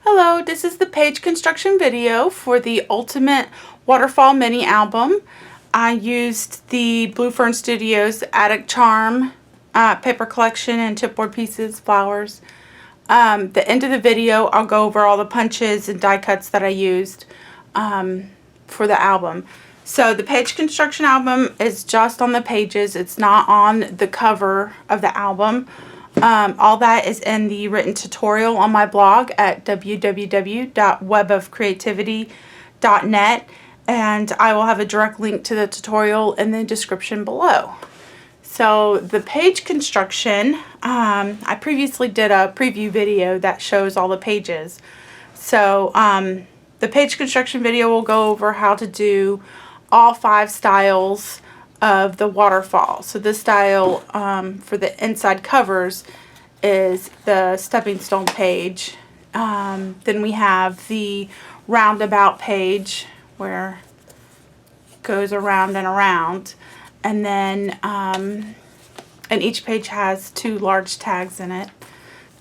Hello, this is the page construction video for the Ultimate Waterfall mini album. I used the Blue Fern Studios Attic Charm paper collection and chipboard pieces, flowers. The end of the video, I'll go over all the punches and die cuts that I used for the album. So the page construction album is just on the pages. It's not on the cover of the album. All that is in the written tutorial on my blog at www.webofcreativity.net, and I will have a direct link to the tutorial in the description below. So the page construction, I previously did a preview video that shows all the pages. So the page construction video will go over how to do all 5 styles of the waterfall. So this style for the inside covers is the stepping stone page. Then we have the roundabout page where it goes around and around. And then and each page has 2 large tags in it.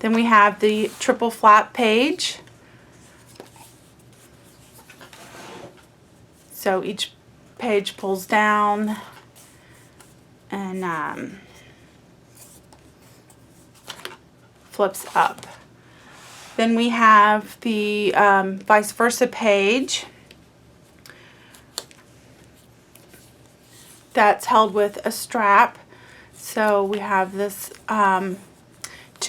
Then we have the triple flap page. So each page pulls down and flips up. Then we have the vice versa page that's held with a strap. So we have this 2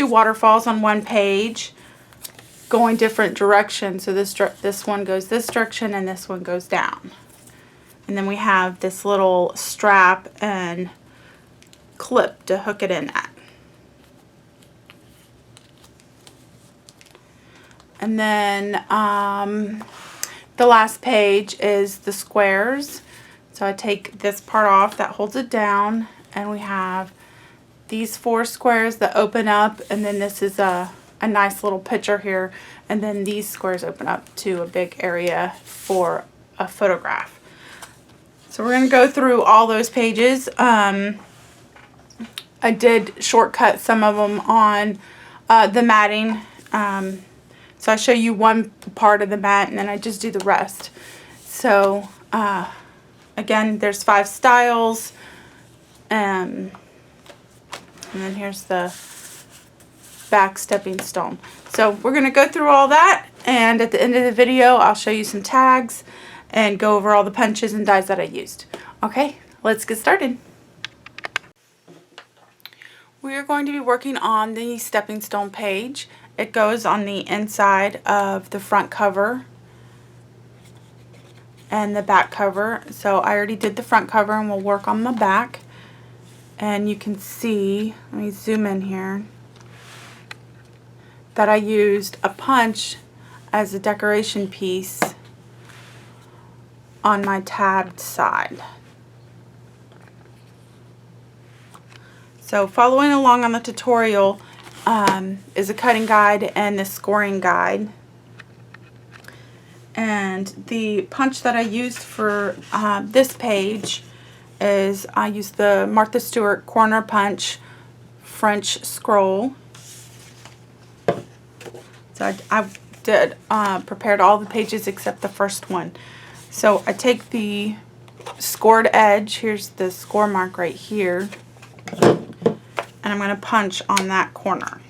waterfalls on one page going different directions. So this one goes this direction and this one goes down. And then we have this little strap and clip to hook it in at. And then the last page is the squares. So I take this part off that holds it down, and we have these 4 squares that open up, and then this is a nice little picture here, and then these squares open up to a big area for a photograph. So we're going to go through all those pages. I did shortcut some of them on the matting. So I show you one part of the mat and then I just do the rest. So again, there's 5 styles. And then here's the back stepping stone. So we're going to go through all that, and at the end of the video I'll show you some tags and go over all the punches and dies that I used. Okay, let's get started. We are going to be working on the stepping stone page. It goes on the inside of the front cover and the back cover. So I already did the front cover and we'll work on the back. And you can see, let me zoom in here, that I used a punch as a decoration piece on my tabbed side. So following along on the tutorial is a cutting guide and the scoring guide. And the punch that I used for this page is I used the Martha Stewart corner punch French scroll. So I did prepared all the pages except the first one. So I take the scored edge, here's the score mark right here, and I'm going to punch on that corner.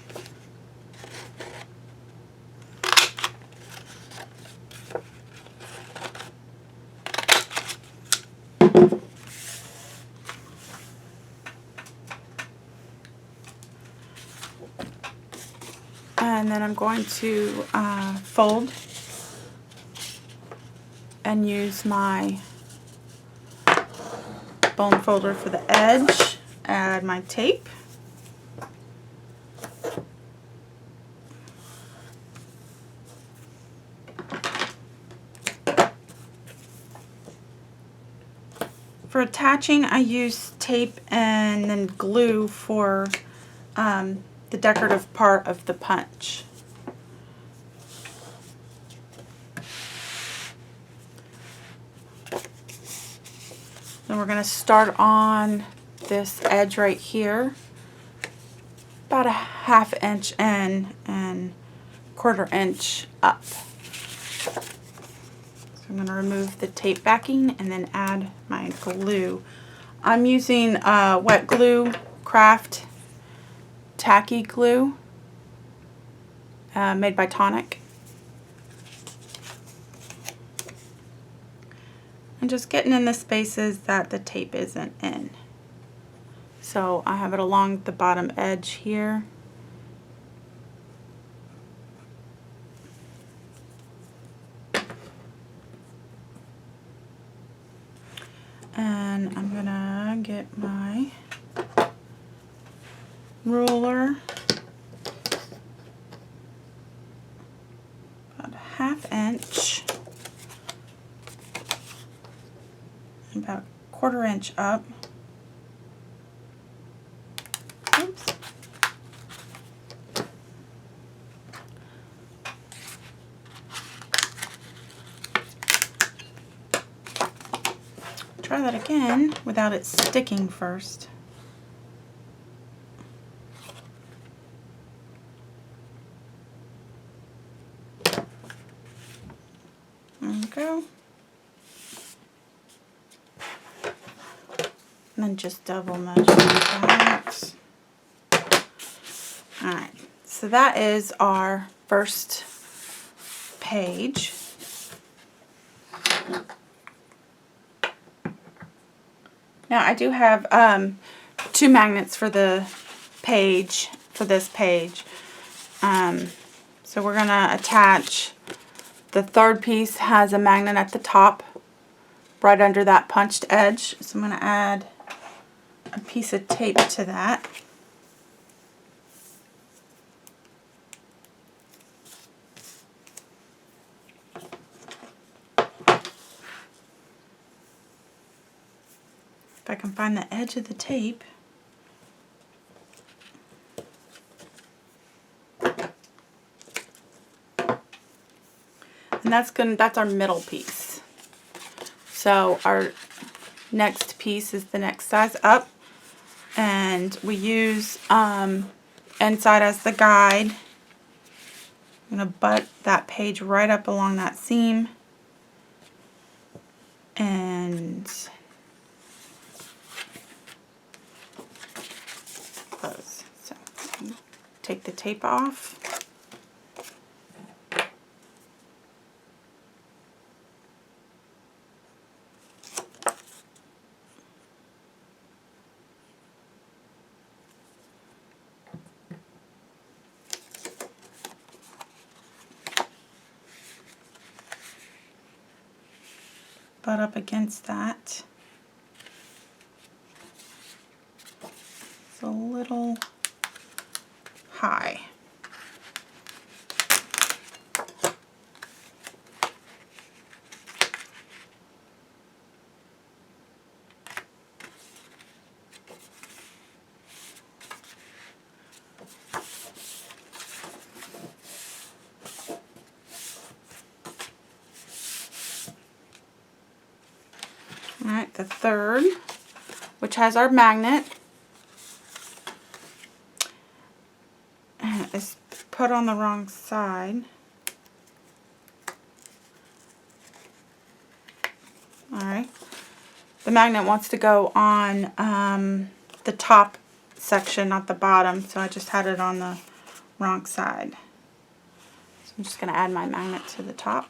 And then I'm going to fold and use my bone folder for the edge, add my tape, for attaching I use tape and then glue for the decorative part of the punch. Then we're going to start on this edge right here, about a 1/2 inch in and 1/4 inch up. So I'm going to remove the tape backing and then add my glue. I'm using Wet Glue Craft Tacky Glue made by Tonic. And just getting in the spaces that the tape isn't in. So I have it along the bottom edge here. And I'm gonna get my ruler, about 1/2 inch, about 1/4 inch up. Oops. Try that again without it sticking first. There we go. And then just double measure that. Alright, so that is our first page. Now I do have 2 magnets for the page, for this page. So we're going to attach, the third piece has a magnet at the top, right under that punched edge. So I'm going to add a piece of tape to that. If I can find the edge of the tape. And that's our middle piece. So our next piece is the next size up, and we use inside as the guide. I'm going to butt that page right up along that seam, and close. So take the tape off. Butt up against that. It's a little high. Alright, the third, which has our magnet, is put on the wrong side. Alright, the magnet wants to go on the top section, not the bottom, so I just had it on the wrong side. So I'm just going to add my magnet to the top.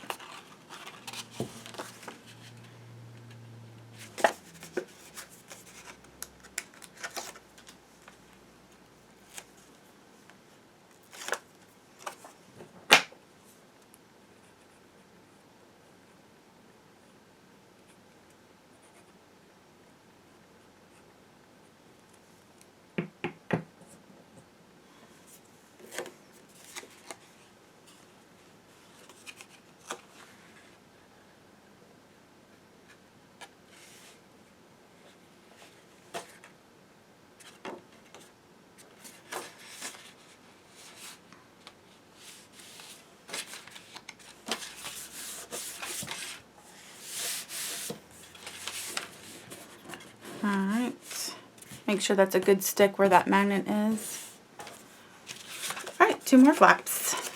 Alright, make sure that's a good stick where that magnet is. Alright, 2 more flaps.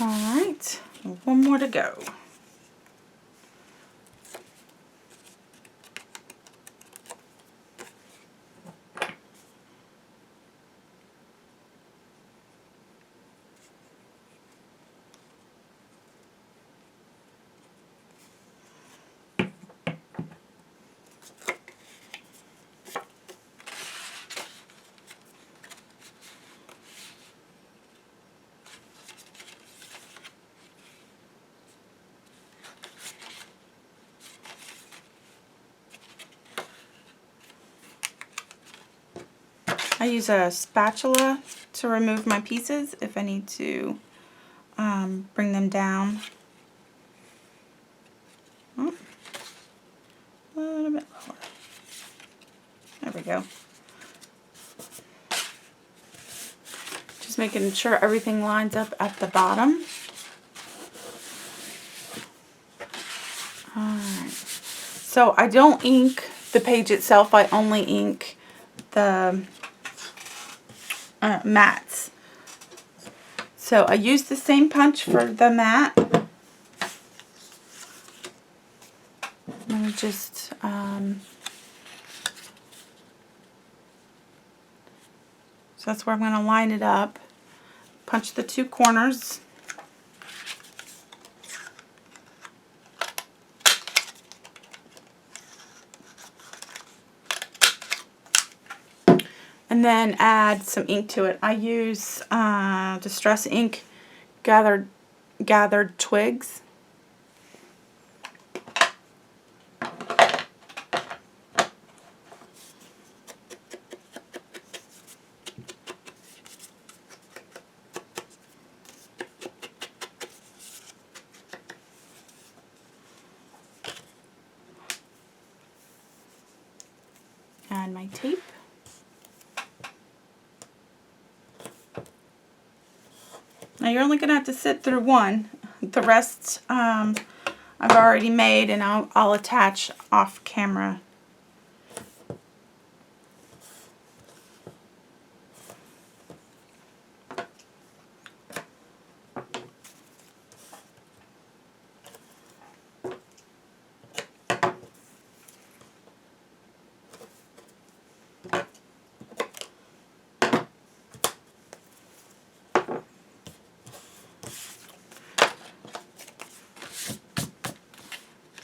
All right, one more to go. I use a spatula to remove my pieces if I need to bring them down. Oh, a little bit lower. There we go. Just making sure everything lines up at the bottom. Alright. So I don't ink the page itself, I only ink the mats. So I use the same punch for the mat. Let me just so that's where I'm going to line it up. Punch the two corners. And then add some ink to it. I use Distress ink, gathered twigs. Add my tape. Now you're only going to have to sit through one. The rest I've already made, and I'll attach off camera.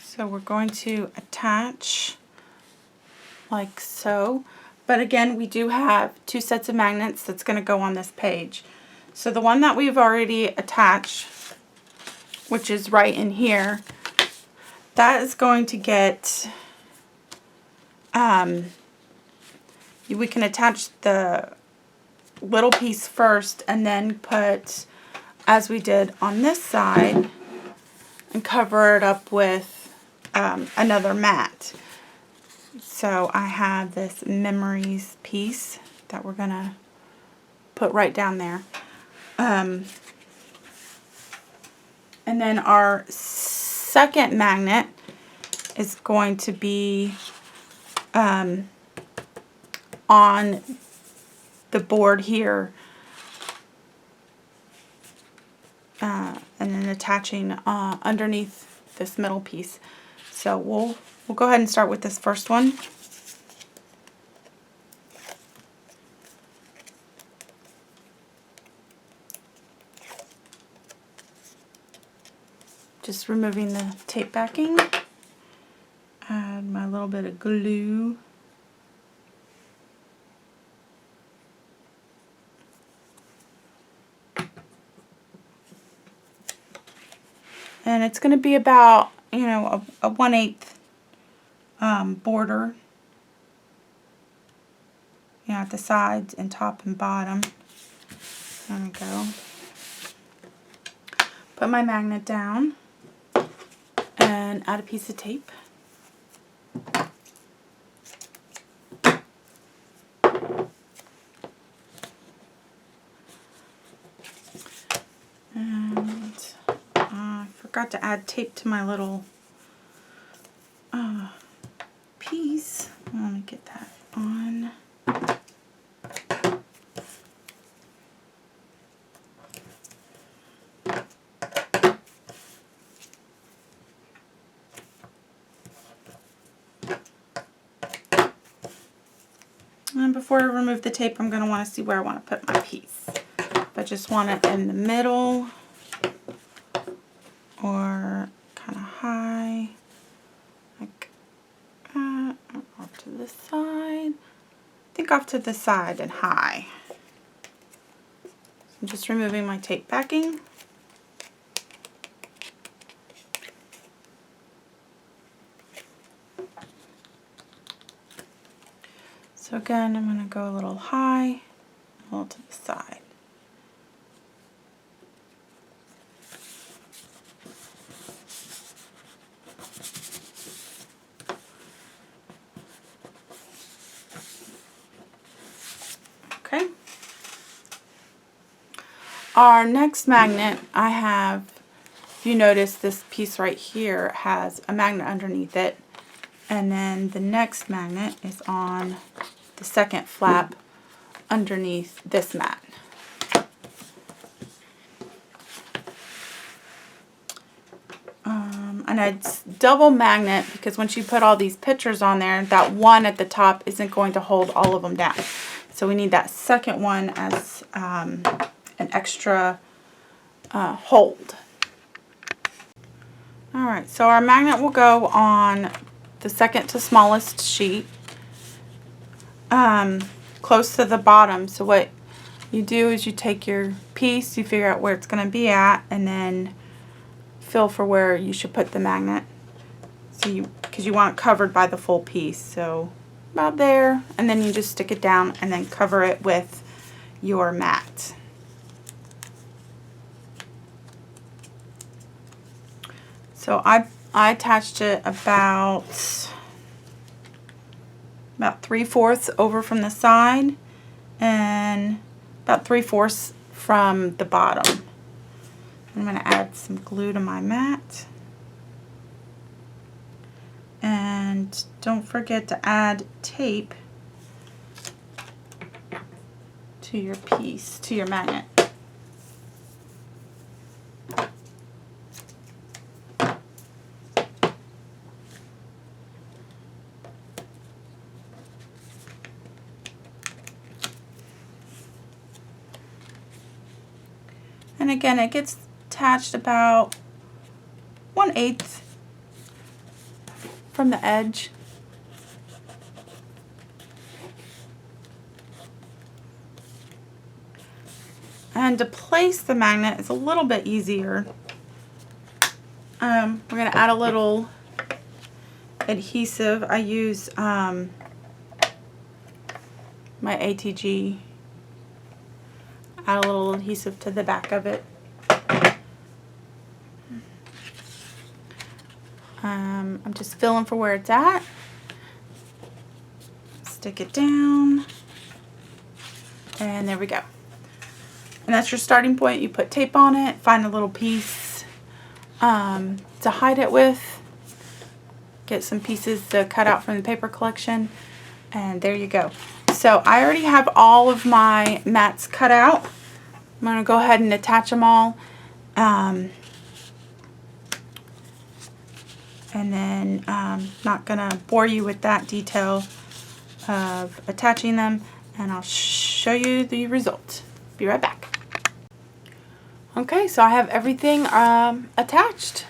So we're going to attach like so. But again, we do have two sets of magnets that's going to go on this page. So the one that we've already attached, which is right in here, that is going to get, we can attach the little piece first and then put, as we did on this side, and cover it up with another mat. So I have this memories piece that we're gonna put right down there. And then our second magnet is going to be on the board here, and then attaching underneath this middle piece. So we'll go ahead and start with this first one. Just removing the tape backing. Add my little bit of glue. And it's going to be about, you know, a 1/8 border, you know, at the sides and top and bottom. There we go. Put my magnet down and add a piece of tape. And I forgot to add tape to my little piece. Let me get that on. before I remove the tape, I'm going to want to see where I want to put my piece. If I just want it in the middle or kind of high, like off to the side. I think off to the side and high. I'm just removing my tape backing. So again, I'm going to go a little high, a little to the side. Okay. Our next magnet, I have, if you notice, this piece right here has a magnet underneath it. And then the next magnet is on the second flap underneath this mat. And it's double magnet because once you put all these pictures on there, that one at the top isn't going to hold all of them down. So we need that second one as an extra hold. Alright, so our magnet will go on the second to smallest sheet, close to the bottom. So what you do is you take your piece, you figure out where it's going to be at, and then feel for where you should put the magnet. So because you want it covered by the full piece, so about there, and then you just stick it down and then cover it with your mat. So I attached it about 3/4 over from the side and about 3/4 from the bottom. I'm going to add some glue to my mat. And don't forget to add tape to your piece, to your magnet. And again, it gets attached about 1/8 from the edge. And to place the magnet is a little bit easier. We're going to add a little adhesive. I use my ATG. Add a little adhesive to the back of it. I'm just feeling for where it's at. Stick it down. And there we go. And that's your starting point. You put tape on it, find a little piece to hide it with. Get some pieces to cut out from the paper collection. And there you go. So I already have all of my mats cut out. I'm going to go ahead and attach them all. And then not going to bore you with that detail of attaching them. And I'll show you the result. Be right back. Okay, so I have everything attached.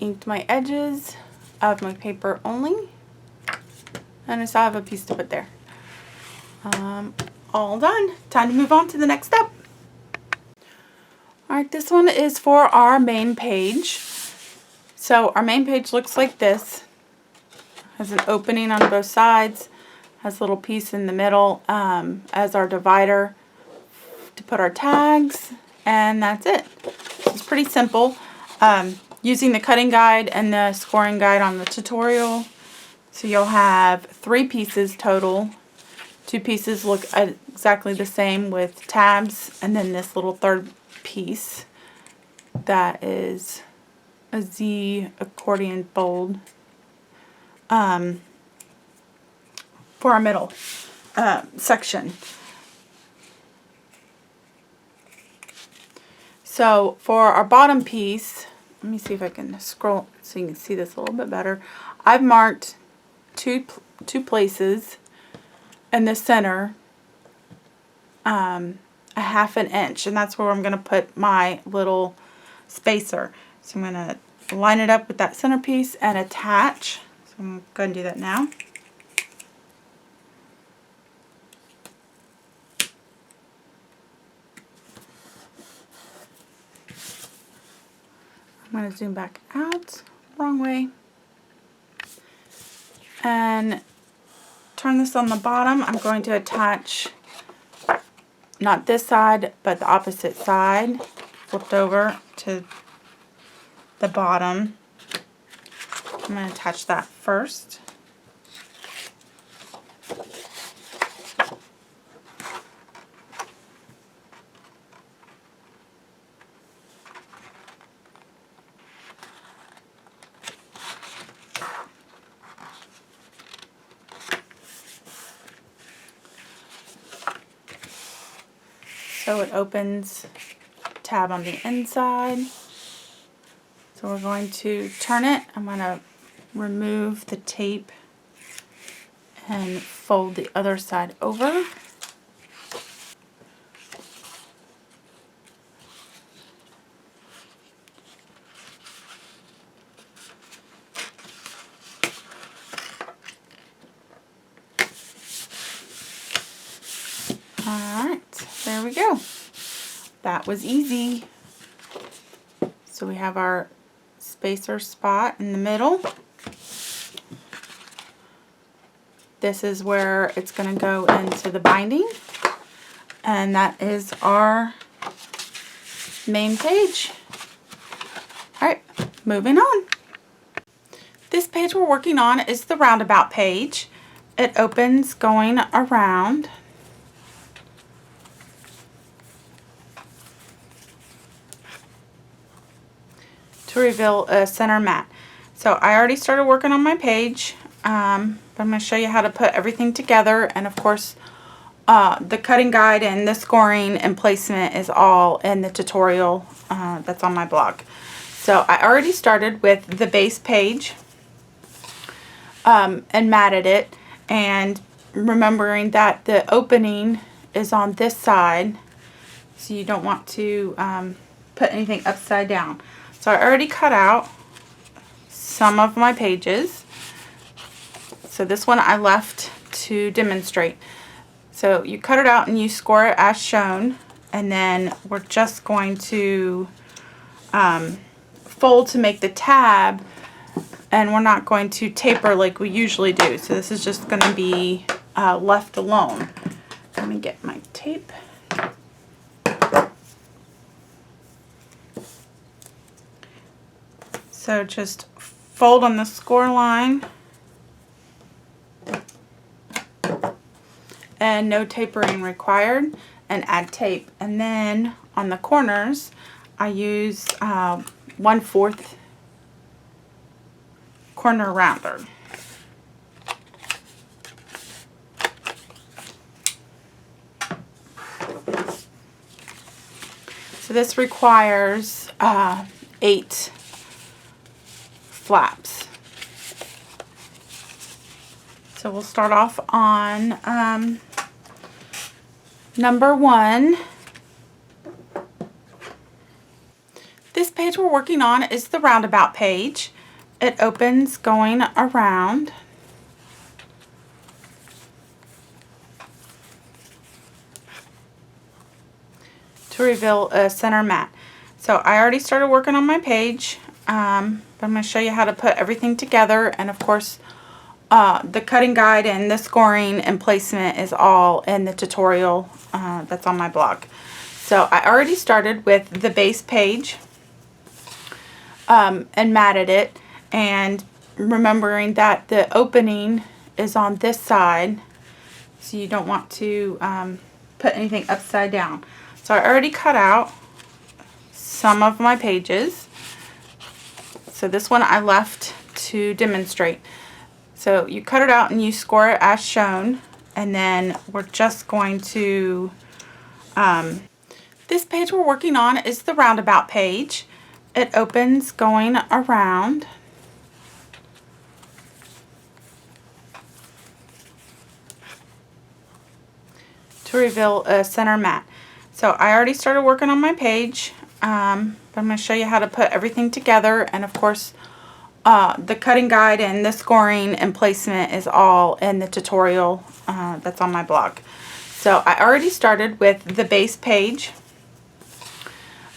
Inked my edges of my paper only. And I still have a piece to put there. All done. Time to move on to the next step. Alright, this one is for our main page. So our main page looks like this. Has an opening on both sides. Has a little piece in the middle as our divider to put our tags. And that's it. It's pretty simple. Using the cutting guide and the scoring guide on the tutorial. So you'll have 3 pieces total. 2 pieces look exactly the same with tabs, and then this little third piece that is a Z accordion fold for our middle section. So for our bottom piece, let me see if I can scroll so you can see this a little bit better. I've marked two places in the center a 1/2 inch, and that's where I'm going to put my little spacer. So I'm going to line it up with that centerpiece and attach. So I'm going to go and do that now. I'm going to zoom back out, wrong way, and turn this on the bottom. I'm going to attach not this side, but the opposite side, flipped over to the bottom. I'm going to attach that first. So it opens tab on the inside. So we're going to turn it. I'm going to remove the tape and fold the other side over. Alright, there we go. That was easy. So we have our spacer spot in the middle. This is where it's going to go into the binding. And that is our main page. Alright, moving on. This page we're working on is the Roundabout page. It opens going around. To reveal a center mat. So I already started working on my page, but I'm going to show you how to put everything together, and of course the cutting guide and the scoring and placement is all in the tutorial that's on my blog. So I already started with the base page and matted it, and remembering that the opening is on this side, so you don't want to put anything upside down. So I already cut out some of my pages. So this one I left to demonstrate. So you cut it out and you score it as shown, and then we're just going to fold to make the tab, and we're not going to taper like we usually do. So this is just going to be left alone. Let me get my tape. So just fold on the score line and no tapering required, and add tape. And then on the corners I use 1/4 corner rounder. So this requires 8 flaps. So we'll start off on number 1. This page we're working on is the Roundabout page. It opens going around. To reveal a center mat. So I already started working on my page. But I'm going to show you how to put everything together, and of course the cutting guide and the scoring and placement is all in the tutorial that's on my blog. So I already started with the base page and matted it, and remembering that the opening is on this side, so you don't want to put anything upside down. So I already cut out some of my pages. So this one I left to demonstrate. So you cut it out and you score it as shown, and then we're just going to, this page we're working on is the Roundabout page. it opens going around. To reveal a center mat. So I already started working on my page, but I'm going to show you how to put everything together, and of course the cutting guide and the scoring and placement is all in the tutorial that's on my blog. So I already started with the base page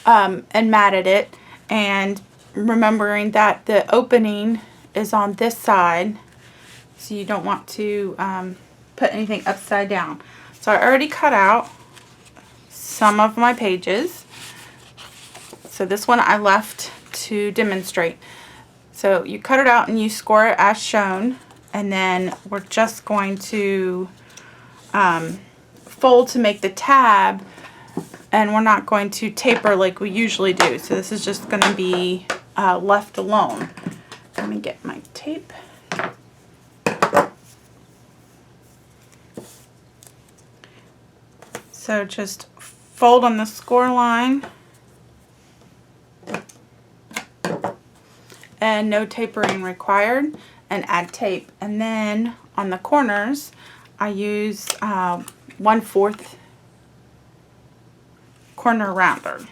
and matted it, and remembering that the opening is on this side, so you don't want to put anything upside down. So I already cut out some of my pages. So this one I left to demonstrate. So you cut it out and you score it as shown, and then we're just going to fold to make the tab, and we're not going to taper like we usually do. So this is just going to be left alone. Let me get my tape. So just fold on the score line, and no tapering required, and add tape. And then on the corners I use 1/4 corner rounder.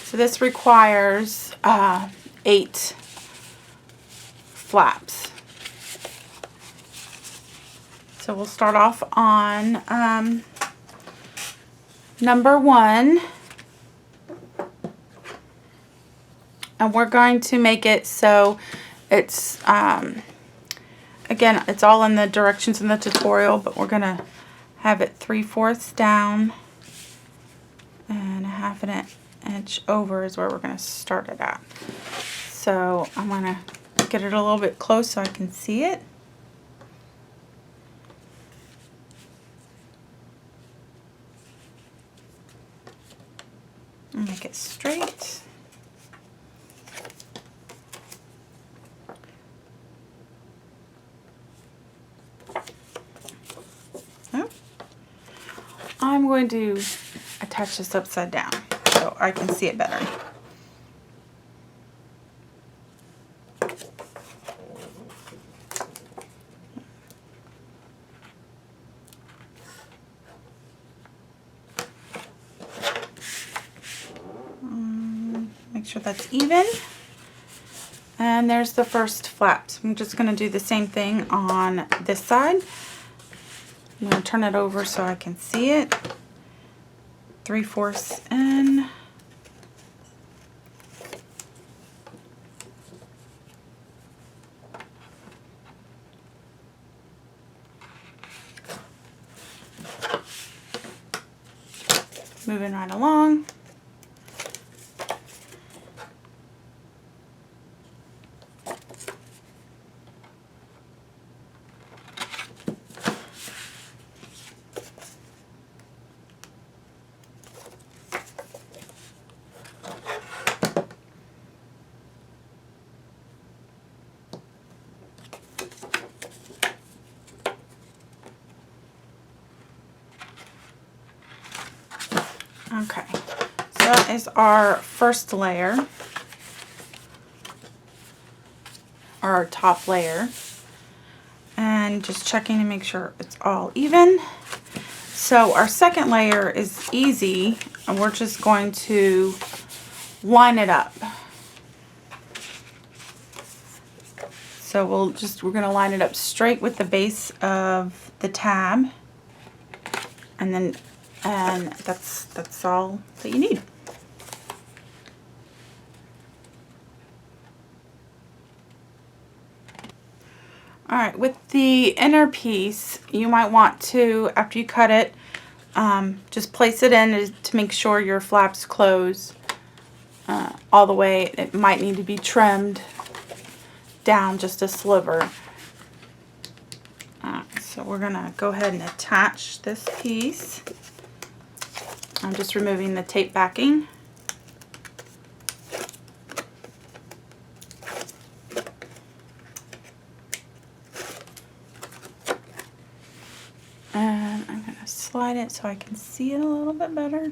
So this requires 8 flaps. So we'll start off on number 1, and we're going to make it so it's again, it's all in the directions in the tutorial, but we're gonna have it 3/4 down, and 1/2 inch over is where we're gonna start it at. So I'm gonna get it a little bit close so I can see it. And make it straight. Oh. I'm going to attach this upside down so I can see it better. Make sure that's even. And there's the first flap. So I'm just going to do the same thing on this side. I'm going to turn it over so I can see it. 3/4 in. Moving right along. Okay, so that is our first layer, or our top layer, and just checking to make sure it's all even. So our second layer is easy, and we're just going to line it up. So we're going to line it up straight with the base of the tab, and that's all that you need. Alright, with the inner piece, you might want to, after you cut it, just place it in to make sure your flaps close all the way. It might need to be trimmed down just a sliver. So we're going to go ahead and attach this piece. I'm just removing the tape backing. And I'm going to slide it so I can see it a little bit better.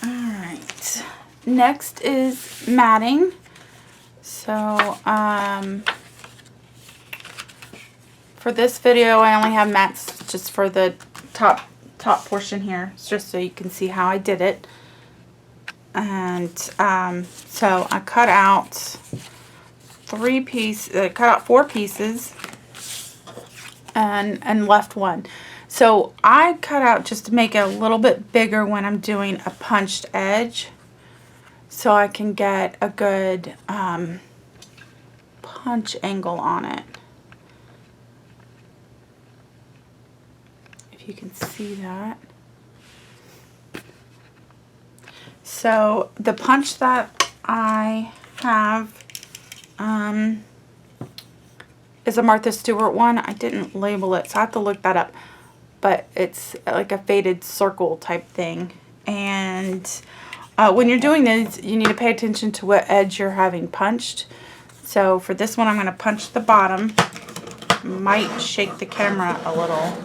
Alright, next is matting. So, for this video, I only have mats just for the top portion here. It's just so you can see how I did it. And so I cut out 4 pieces and left one. So I cut out just to make it a little bit bigger when I'm doing a punched edge, so I can get a good punch angle on it. If you can see that. So the punch that I have is a Martha Stewart one. I didn't label it, so I have to look that up. But it's like a faded circle type thing. And when you're doing this, you need to pay attention to what edge you're having punched. So for this one, I'm going to punch the bottom. Might shake the camera a little.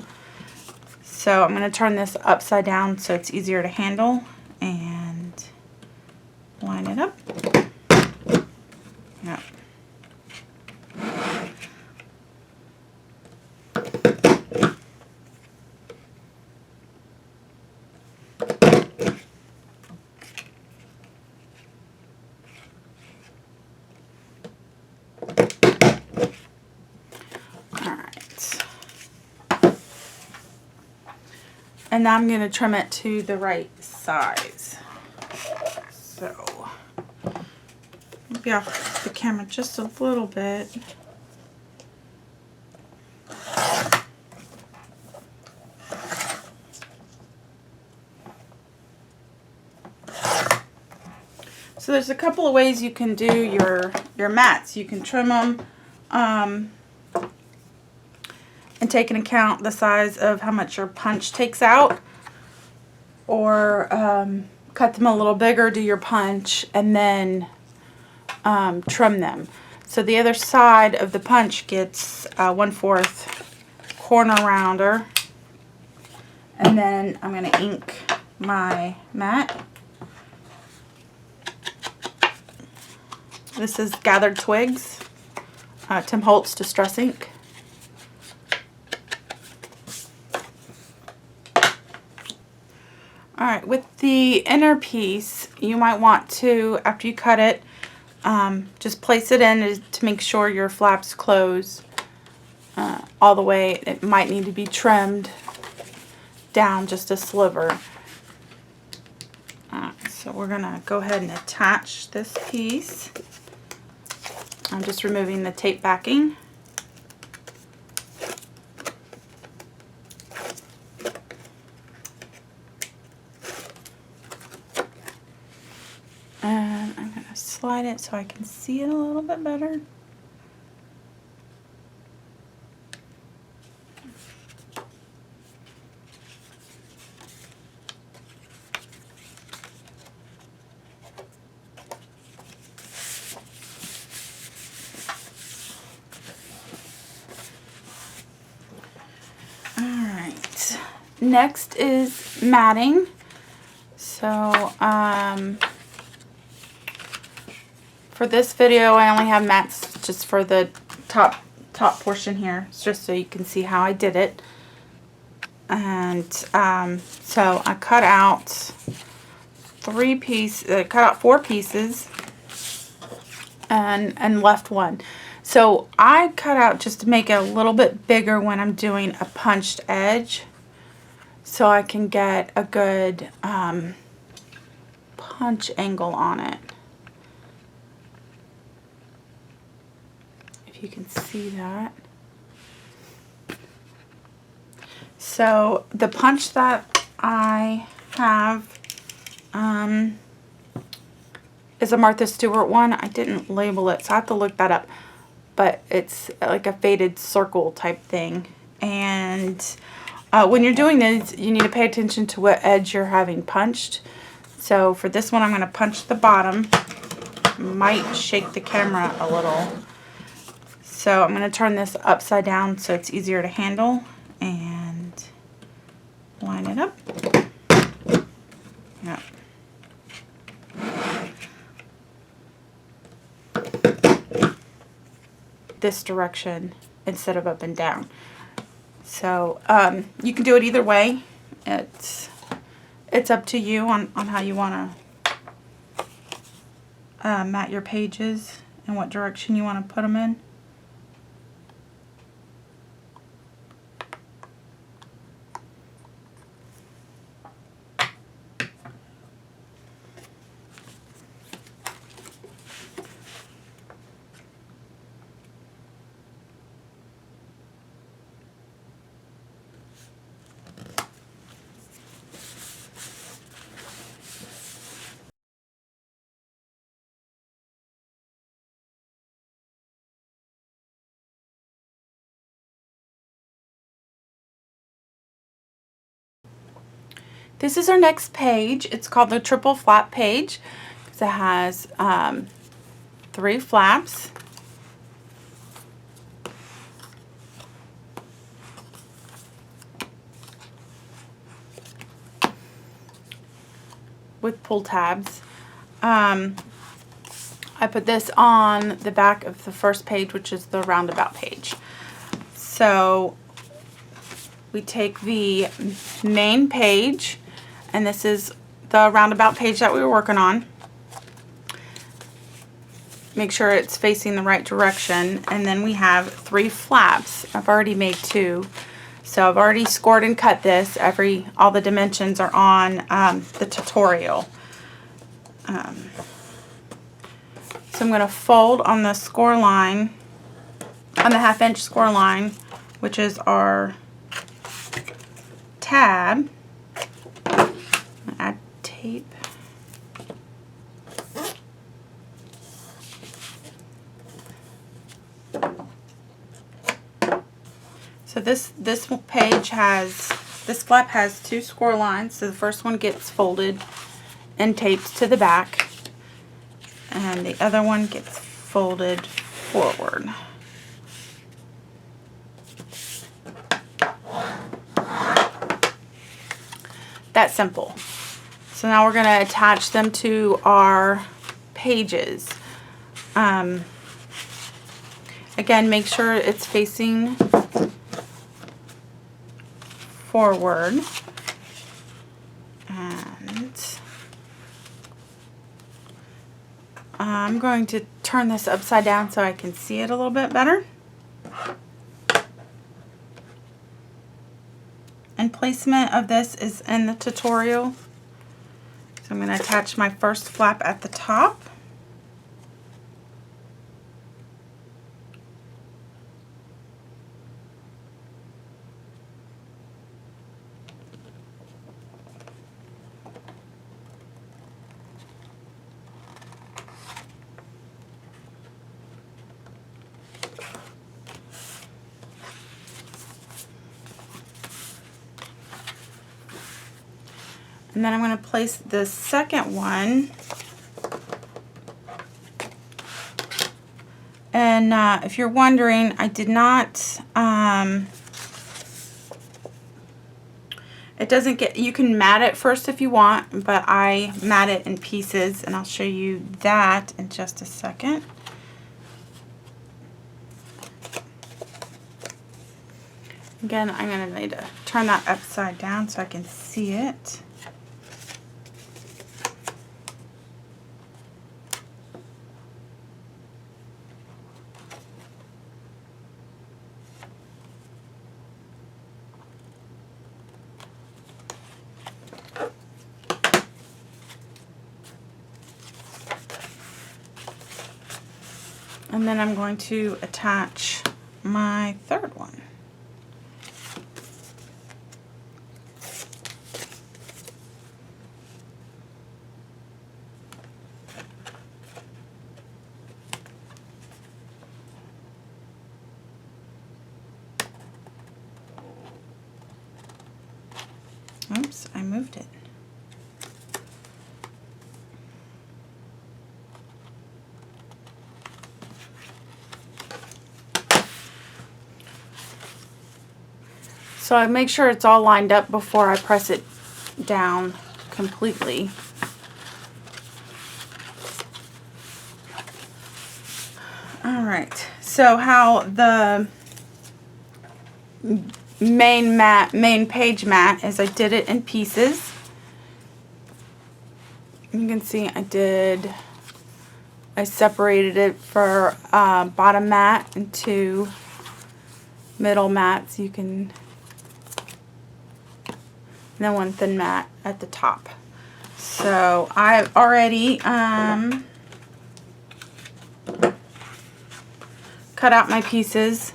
So I'm going to turn this upside down so it's easier to handle. And line it up. Yep. And now I'm going to trim it to the right size. So, maybe off the camera just a little bit. So there's a couple of ways you can do your mats. You can trim them and take into account the size of how much your punch takes out, or cut them a little bigger, do your punch, and then trim them. So the other side of the punch gets 1/4 corner rounder, and then I'm going to ink my mat. This is Gathered Twigs, Tim Holtz Distress Ink. Alright, with the inner piece, you might want to, after you cut it, just place it in to make sure your flaps close all the way. It might need to be trimmed down just a sliver. So we're going to go ahead and attach this piece. I'm just removing the tape backing. And I'm going to slide it so I can see it a little bit better. Alright, next is matting. So, for this video, I only have mats just for the top portion here. It's just so you can see how I did it. And so I cut out 4 pieces and left one. So I cut out just to make it a little bit bigger when I'm doing a punched edge, so I can get a good punch angle on it. You can see that. So the punch that I have is a Martha Stewart one. I didn't label it, so I have to look that up. but it's like a faded circle type thing. And when you're doing this, you need to pay attention to what edge you're having punched. So for this one, I'm going to punch the bottom. Might shake the camera a little. So I'm going to turn this upside down so it's easier to handle and line it up. Yep. This direction instead of up and down. So you can do it either way. It's up to you on how you want to mat your pages and what direction you want to put them in. This is our next page. It's called the triple flap page because it has 3 flaps. With pull tabs. I put this on the back of the first page, which is the roundabout page. So we take the main page, and this is the roundabout page that we were working on. Make sure it's facing the right direction, and then we have 3 flaps. I've already made 2. So I've already scored and cut this. All the dimensions are on the tutorial. So I'm going to fold on the score line, on the 1/2 inch score line, which is our tab. Add tape. So this page has, this flap has 2 score lines. So the first one gets folded and taped to the back, and the other one gets folded forward. That's simple. So now we're going to attach them to our pages. Again, make sure it's facing forward, and I'm going to turn this upside down so I can see it a little bit better. And placement of this is in the tutorial. So I'm going to attach my first flap at the top. And then I'm going to place the second one. And if you're wondering, I did not, it doesn't get, you can mat it first if you want, but I mat it in pieces, and I'll show you that in just a second. Again, I'm going to need to turn that upside down so I can see it. And then I'm going to attach my third one. Oops, I moved it. So I make sure it's all lined up before I press it down completely. Alright, so how the main page mat is I did it in pieces. You can see I separated it for bottom mat and 2 middle mats. You can, and then 1 thin mat at the top. So I've already cut out my pieces.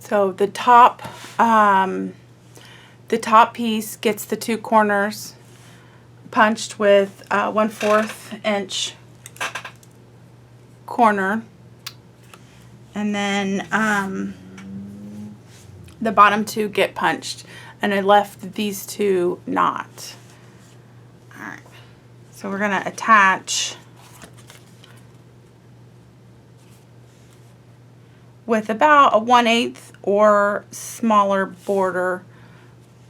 So the top piece gets the 2 corners punched with 1/4 inch corner, and then the bottom 2 get punched, and I left these 2 not. Alright, so we're going to attach with about a 1/8 or smaller border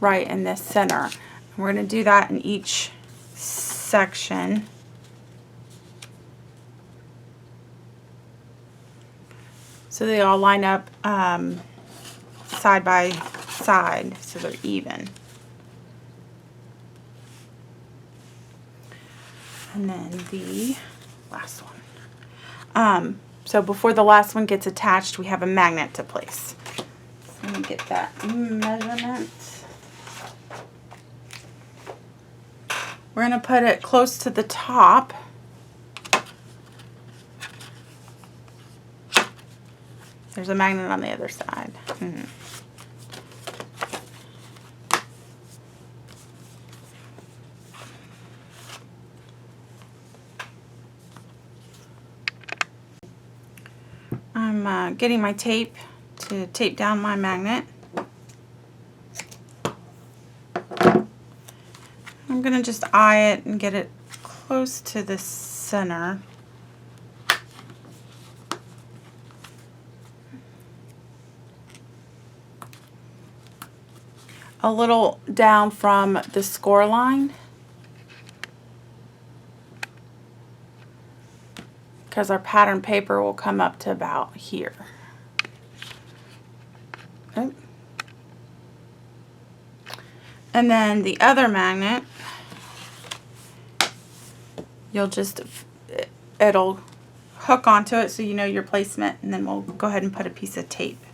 right in this center. And we're going to do that in each section. So they all line up side by side so they're even. And then the last one. So before the last one gets attached, we have a magnet to place. So let me get that measurement. We're going to put it close to the top. There's a magnet on the other side. I'm getting my tape to tape down my magnet. I'm going to just eye it and get it close to the center. A little down from the score line, because our pattern paper will come up to about here. Okay. And then the other magnet, it'll hook onto it so you know your placement, and then we'll go ahead and put a piece of tape.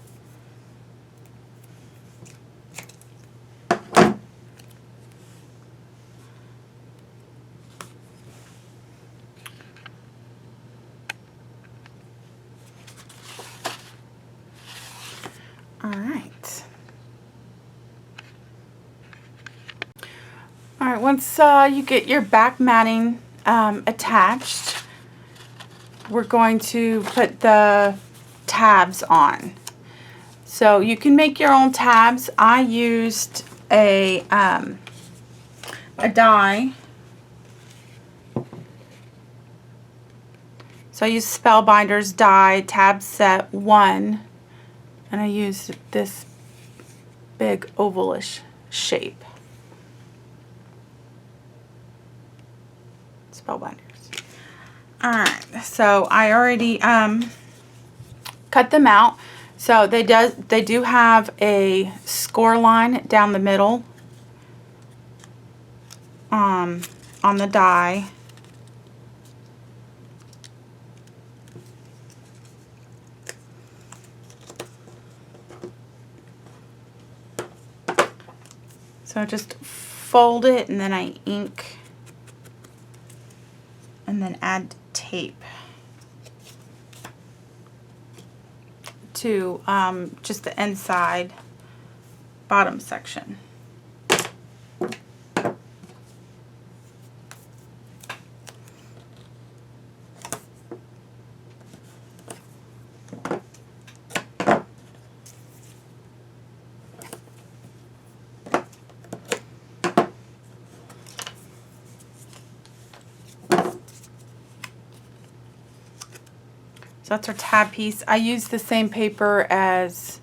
Alright, once you get your back matting attached, we're going to put the tabs on. So you can make your own tabs. I used a die. So I used Spellbinder's die tab set 1, and I used this big ovalish shape. Spellbinders. Alright, so I already cut them out. So they do have a score line down the middle on the die. So just fold it and then I ink and then add tape to just the inside bottom section. that's our tab piece. I use the same paper as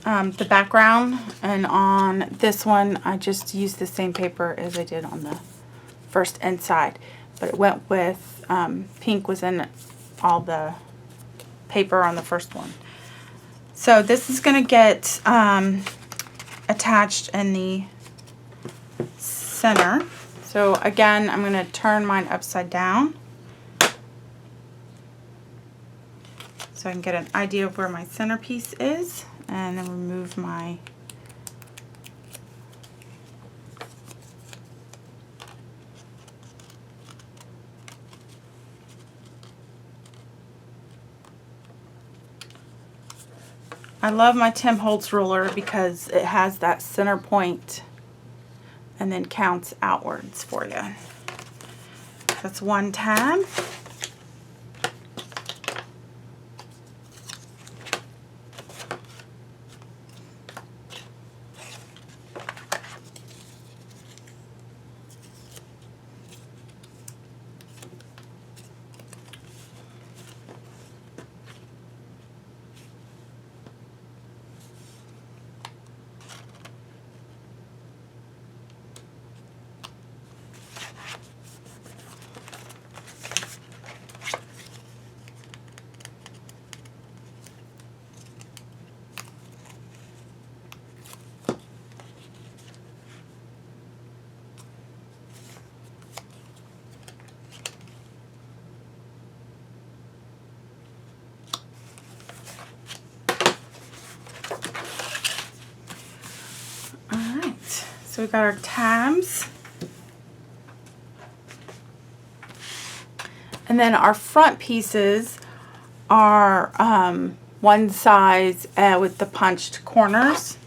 the background, and on this one I just used the same paper as I did on the first inside, but it went with pink was in all the paper on the first one. So this is going to get attached in the center. So again, I'm going to turn mine upside down so I can get an idea of where my centerpiece is, and then remove my I love my Tim Holtz ruler because it has that center point and then counts outwards for you. That's one tab. So we got our tabs, and then our front pieces are one size with the punched corners,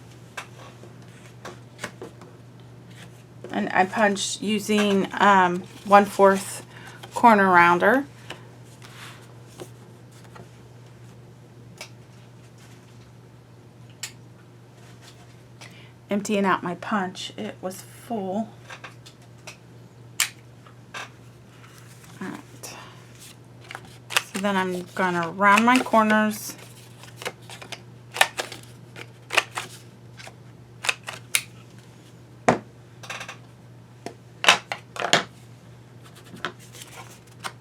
and I punched using 1/4 corner rounder. Emptying out my punch, it was full. Alright, so then I'm gonna round my corners,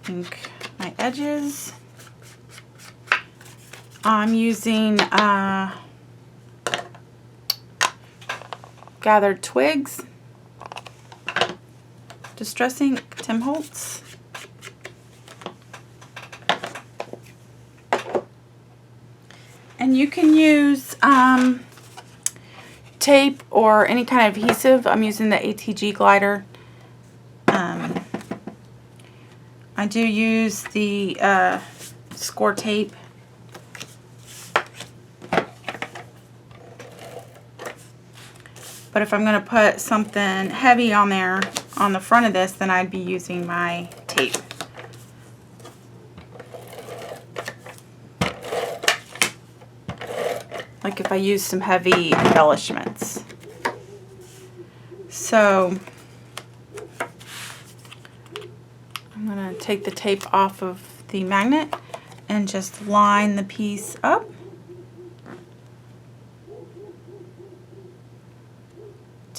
ink my edges. I'm using Gathered Twigs Distress Ink, Tim Holtz. And you can use tape or any kind of adhesive. I'm using the ATG glider. I do use the score tape. But if I'm going to put something heavy on there on the front of this, then I'd be using my tape. Like if I use some heavy embellishments. So I'm going to take the tape off of the magnet and just line the piece up.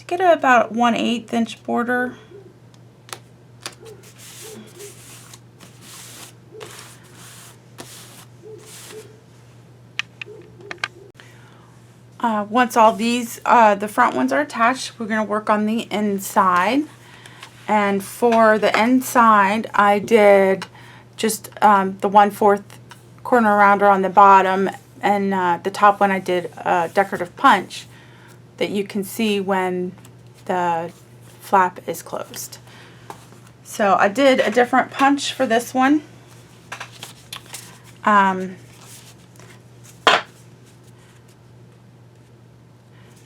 Get about 1/8 inch border. Once all these, the front ones are attached, we're going to work on the inside. And for the inside, I did just the 1/4 corner rounder on the bottom, and the top one I did a decorative punch that you can see when the flap is closed. So I did a different punch for this one.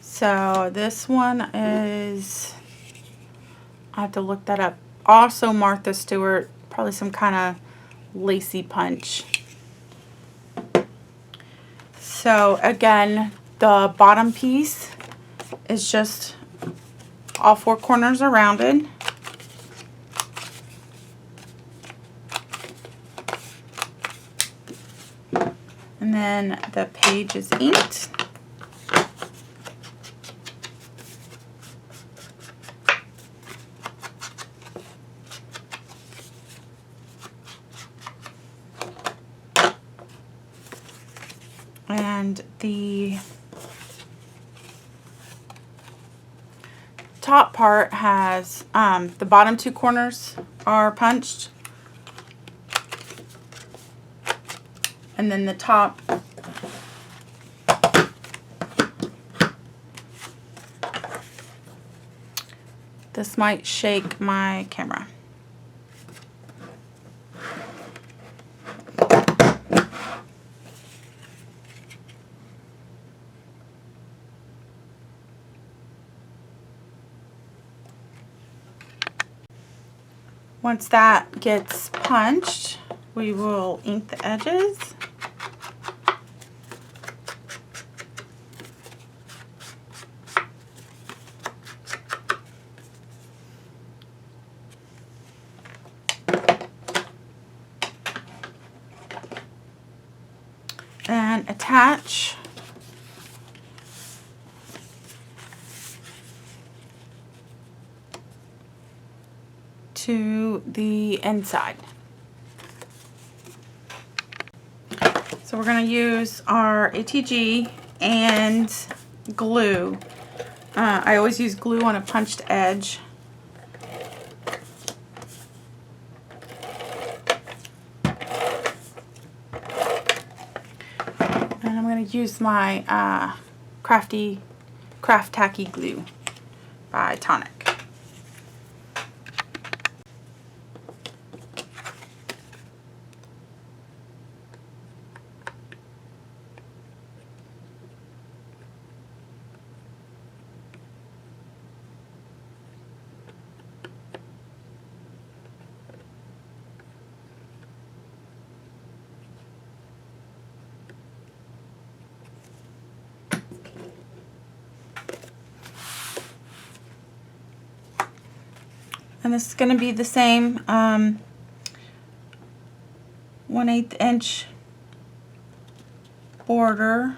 So this one is, I have to look that up. Also Martha Stewart, probably some kind of lacy punch. So again, the bottom piece is just all 4 corners are rounded. And then the page is inked. And the top part has, the bottom two corners are punched. And then the top this might shake my camera. Once that gets punched, we will ink the edges. And attach to the inside. So we're going to use our ATG and glue. I always use glue on a punched edge. And I'm going to use my Craft Tacky Glue by Tonic. And this is going to be the same 1/8 inch border.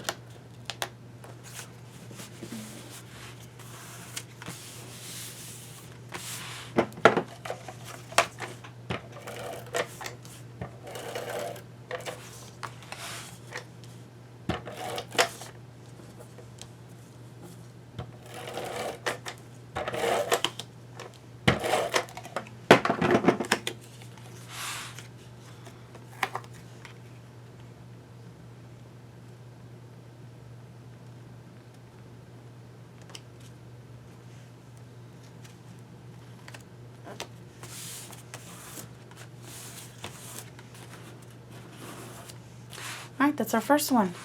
Alright, that's our first one.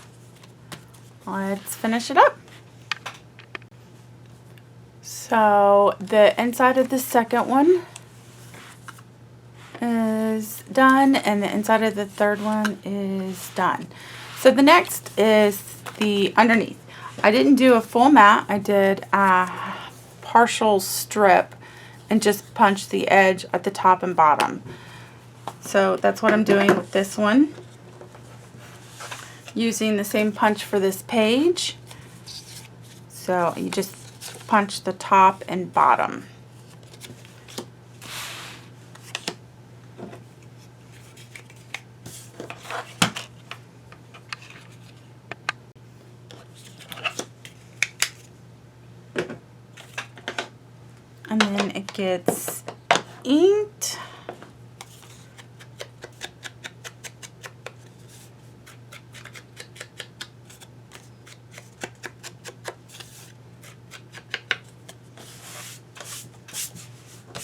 Let's finish it up. So the inside of the second one is done, and the inside of the third one is done. So the next is the underneath. I didn't do a full mat. I did a partial strip and just punched the edge at the top and bottom. So that's what I'm doing with this one. Using the same punch for this page. So you just punch the top and bottom. And then it gets inked.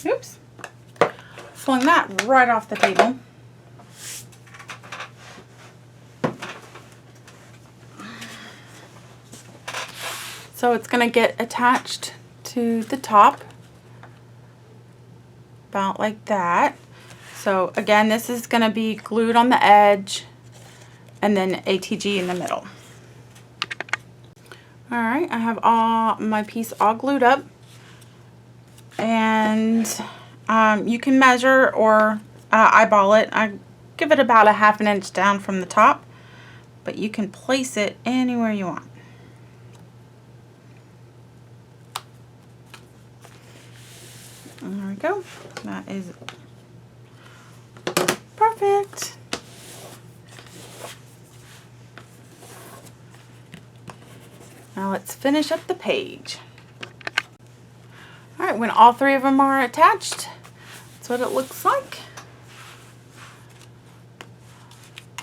Oops. Pulling that right off the table. So it's going to get attached to the top. About like that. So again, this is going to be glued on the edge and then ATG in the middle. Alright, I have my piece all glued up. And you can measure or eyeball it. I give it about a 1/2 inch down from the top. but you can place it anywhere you want. There we go. That is perfect. Now let's finish up the page. Alright, when all three of them are attached, that's what it looks like.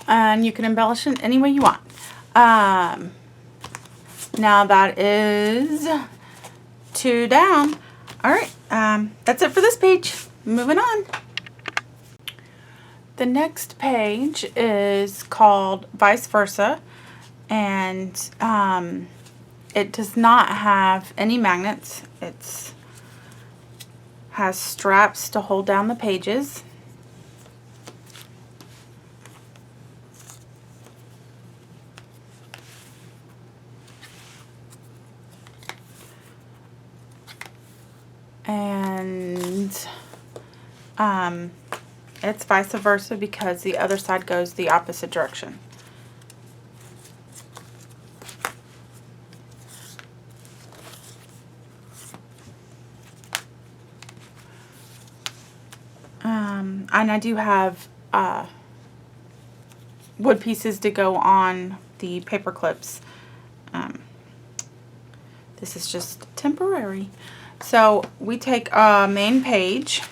And you can embellish it any way you want. Now that is 2 down. Alright, that's it for this page. Moving on. The next page is called Vice Versa, and it does not have any magnets. It has straps to hold down the pages. And it's vice versa because the other side goes the opposite direction. And I do have wood pieces to go on the paper clips. This is just temporary. So we take a main page,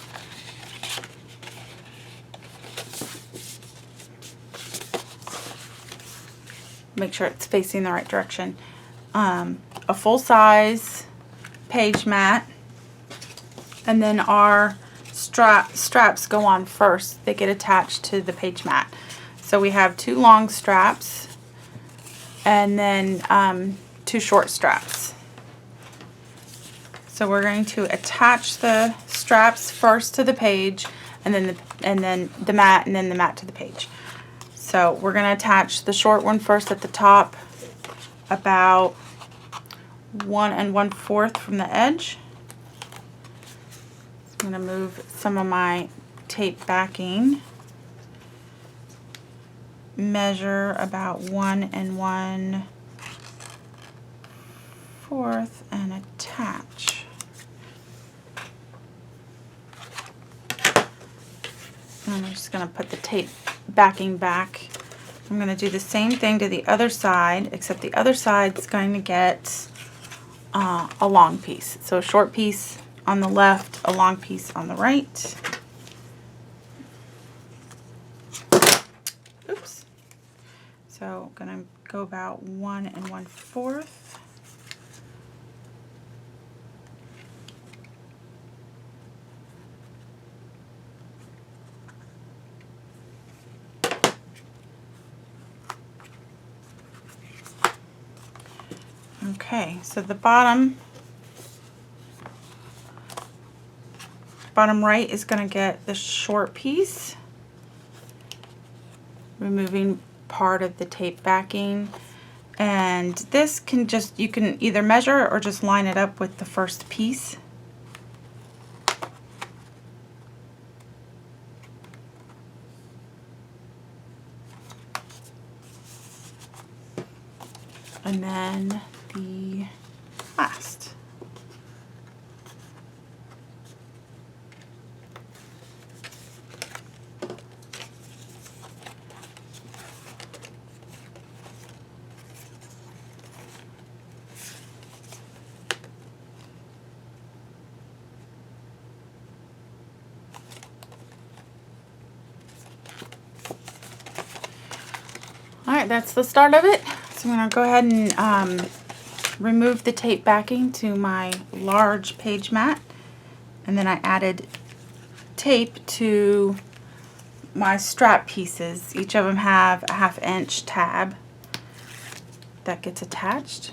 make sure it's facing the right direction, a full-size page mat, and then our straps go on first. They get attached to the page mat. So we have 2 long straps and then 2 short straps. So we're going to attach the straps first to the page, and then the mat, and then the mat to the page. So we're going to attach the short one first at the top, about 1 1/4 from the edge. So I'm going to move some of my tape backing, measure about 1 1/4 and attach. And I'm just going to put the tape backing back. I'm going to do the same thing to the other side, except the other side's going to get a long piece. So a short piece on the left, a long piece on the right. Oops. So I'm going to go about 1 1/4. Okay, so the bottom right is going to get the short piece, removing part of the tape backing, and this can just, you can either measure or just line it up with the first piece. And then the last. Alright, that's the start of it. So I'm going to go ahead and remove the tape backing to my large page mat, and then I added tape to my strap pieces. Each of them have a 1/2 inch tab that gets attached.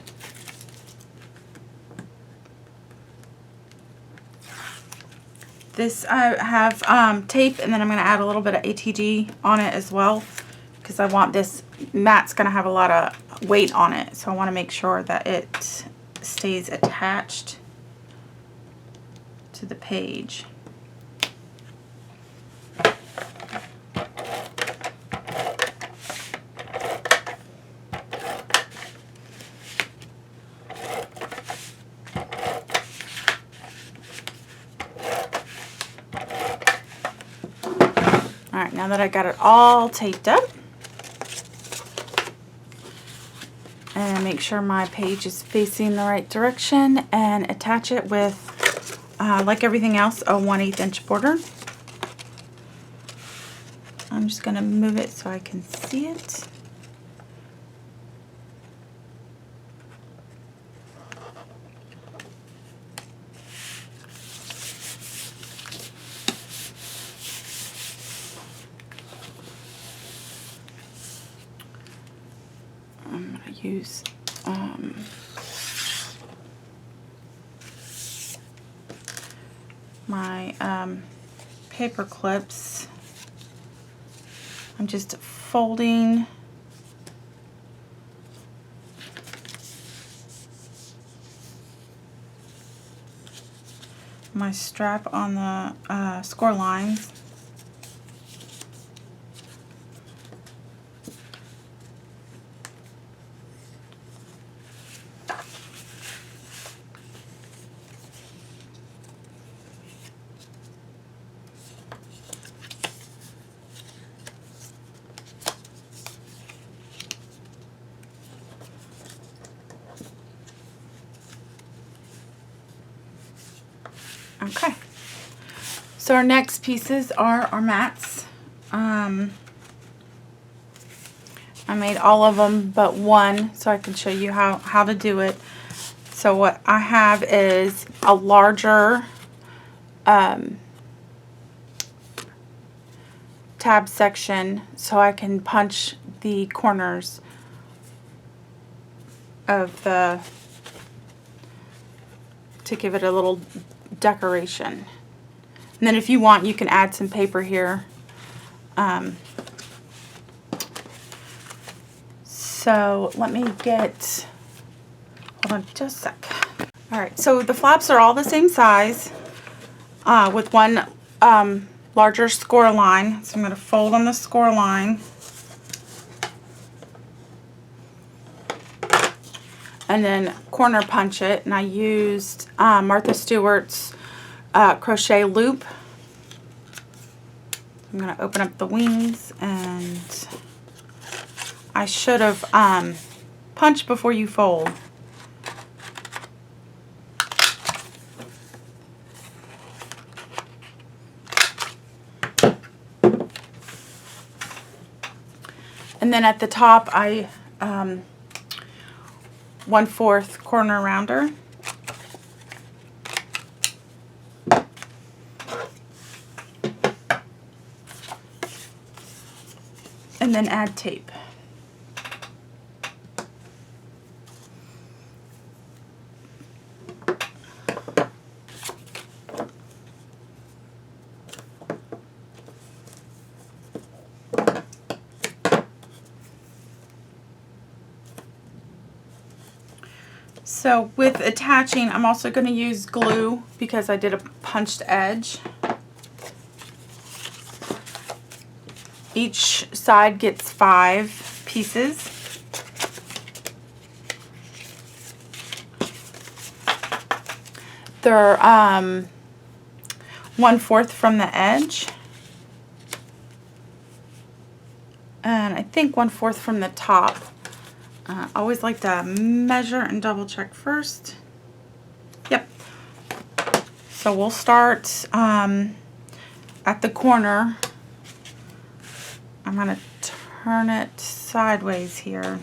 This I have tape, and then I'm going to add a little bit of ATG on it as well, because I want this mat's going to have a lot of weight on it, so I want to make sure that it stays attached to the page. All right, now that I got it all taped up, and make sure my page is facing the right direction, and attach it with, like everything else, a 1/8 inch border. I'm just going to move it so I can see it. I'm going to use my paper clips. I'm just folding my strap on the score lines. Okay, so our next pieces are our mats. I made all of them but one so I can show you how to do it. So what I have is a larger tab section so I can punch the corners of the, to give it a little decoration. And then if you want, you can add some paper here. So let me get, hold on just a sec. Alright, so the flaps are all the same size with one larger score line. So I'm going to fold on the score line. And then corner punch it, and I used Martha Stewart's crochet loop. I'm going to open up the wings, and I should have punched before you fold. And then at the top I 1/4 corner rounder. And then add tape. So with attaching, I'm also going to use glue because I did a punched edge. Each side gets 5 pieces. They're 1/4 from the edge. And I think 1/4 from the top. I always like to measure and double check first. Yep. So we'll start at the corner. I'm going to turn it sideways here.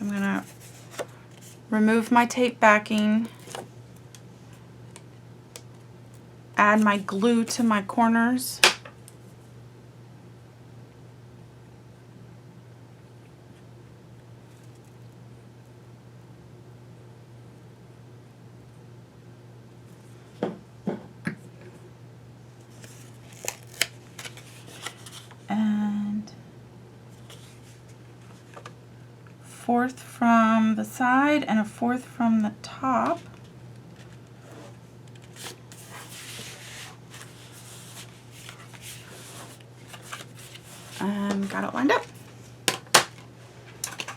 I'm going to remove my tape backing, add my glue to my corners, and 1/4 from the side and 1/4 from the top. Got it lined up.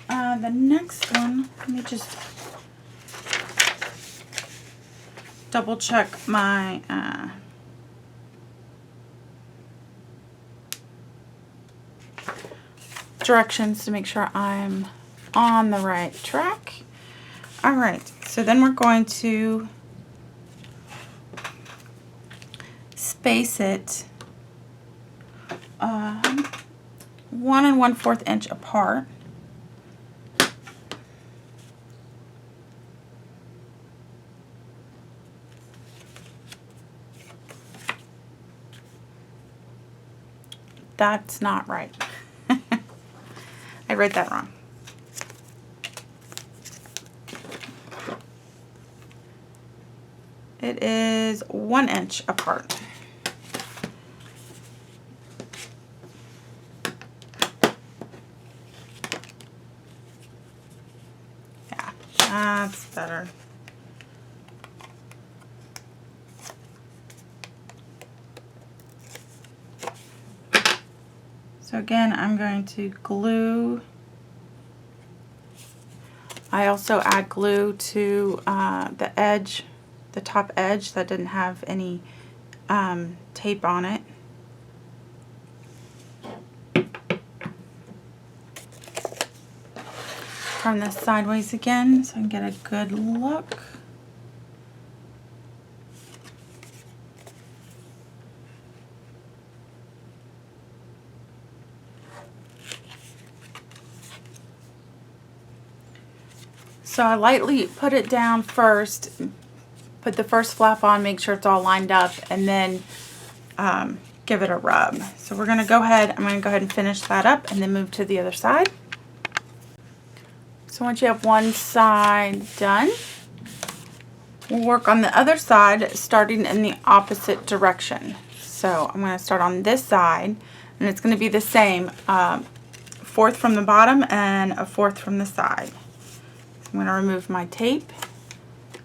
The next one, let me just double check my directions to make sure I'm on the right track. All right, so then we're going to space it 1 1/4 inch apart. That's not right. I read that wrong. It is 1 inch apart. Yeah, that's better. So again, I'm going to glue. I also add glue to the edge, the top edge that didn't have any tape on it. Turn this sideways again so I can get a good look. So I lightly put it down first, put the first flap on, make sure it's all lined up, and then give it a rub. So we're going to go ahead, I'm going to go ahead and finish that up and then move to the other side. So once you have one side done, we'll work on the other side starting in the opposite direction. So I'm going to start on this side, and it's going to be the same, 1/4 from the bottom and a 1/4 from the side. I'm going to remove my tape,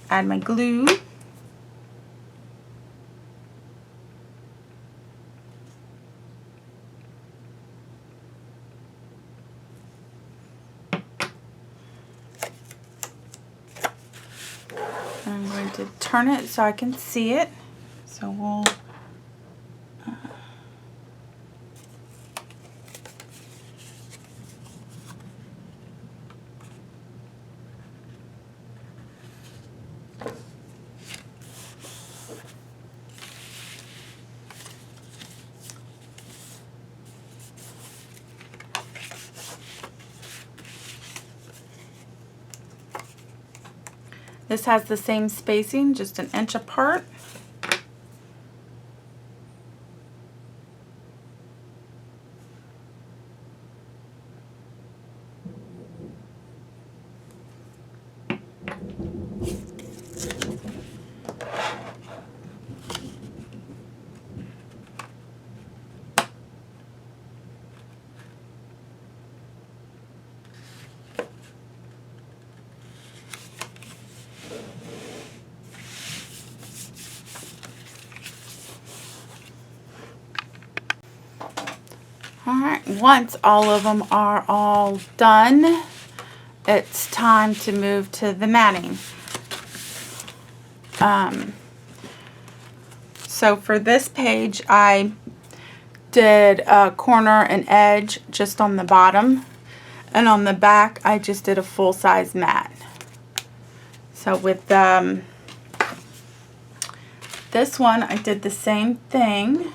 add my glue, I'm going to turn it so I can see it. So we'll this has the same spacing, just 1 inch apart. Alright, once all of them are all done, it's time to move to the matting. So for this page, I did a corner and edge just on the bottom, and on the back I just did a full-size mat. So with this one I did the same thing.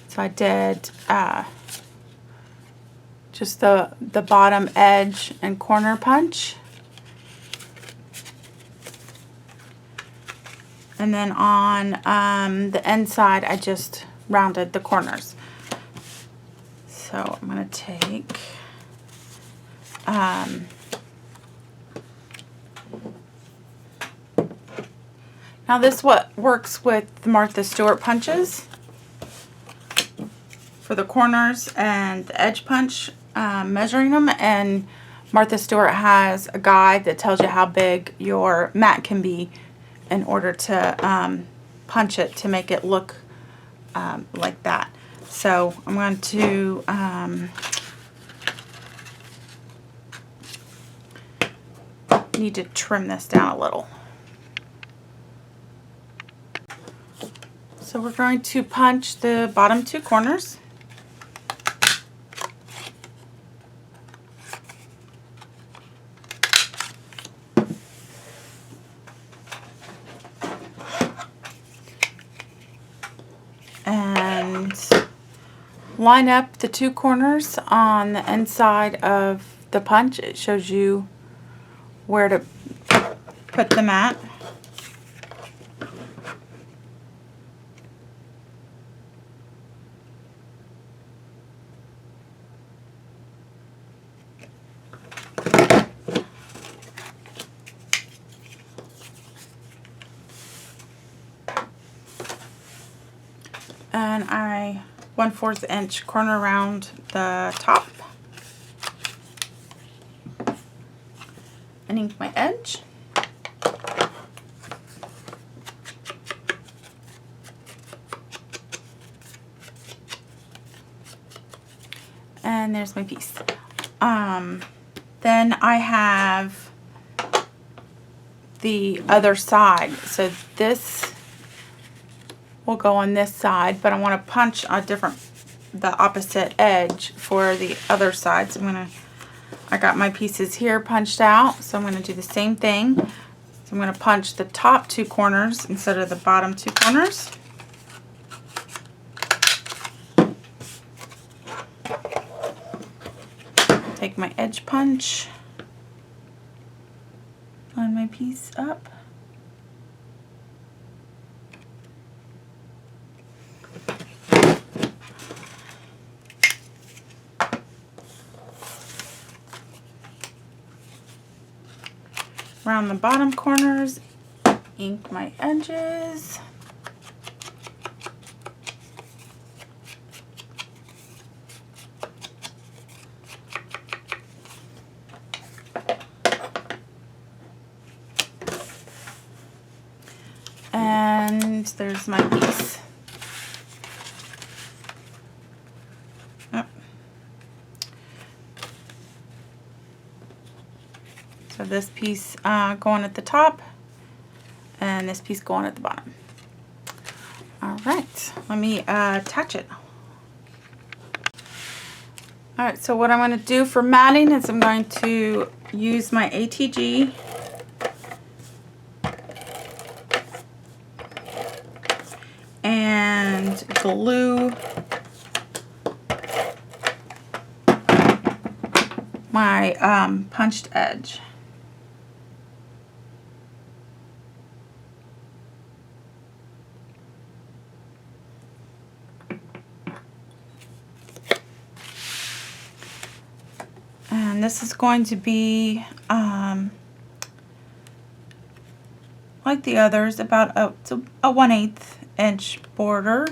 So I did just the bottom edge and corner punch. And then on the inside I just rounded the corners. So I'm going to take now this works with the Martha Stewart punches for the corners and the edge punch, measuring them, and Martha Stewart has a guide that tells you how big your mat can be in order to punch it to make it look like that. So I'm going to need to trim this down a little. So we're going to punch the bottom 2 corners. And line up the 2 corners on the inside of the punch. It shows you where to put them at. And I 1/4 inch corner around the top and ink my edge. And there's my piece. Then I have the other side. So this will go on this side, but I want to punch the opposite edge for the other side. So I got my pieces here punched out, so I'm going to do the same thing. So I'm going to punch the top 2 corners instead of the bottom 2 corners. Take my edge punch, line my piece up. Around the bottom corners, ink my edges. And there's my piece. Yep. So this piece going at the top and this piece going at the bottom. Alright, let me attach it. Alright, so what I'm going to do for matting is I'm going to use my ATG and glue my punched edge. And this is going to be like the others, about a 1/8 inch border.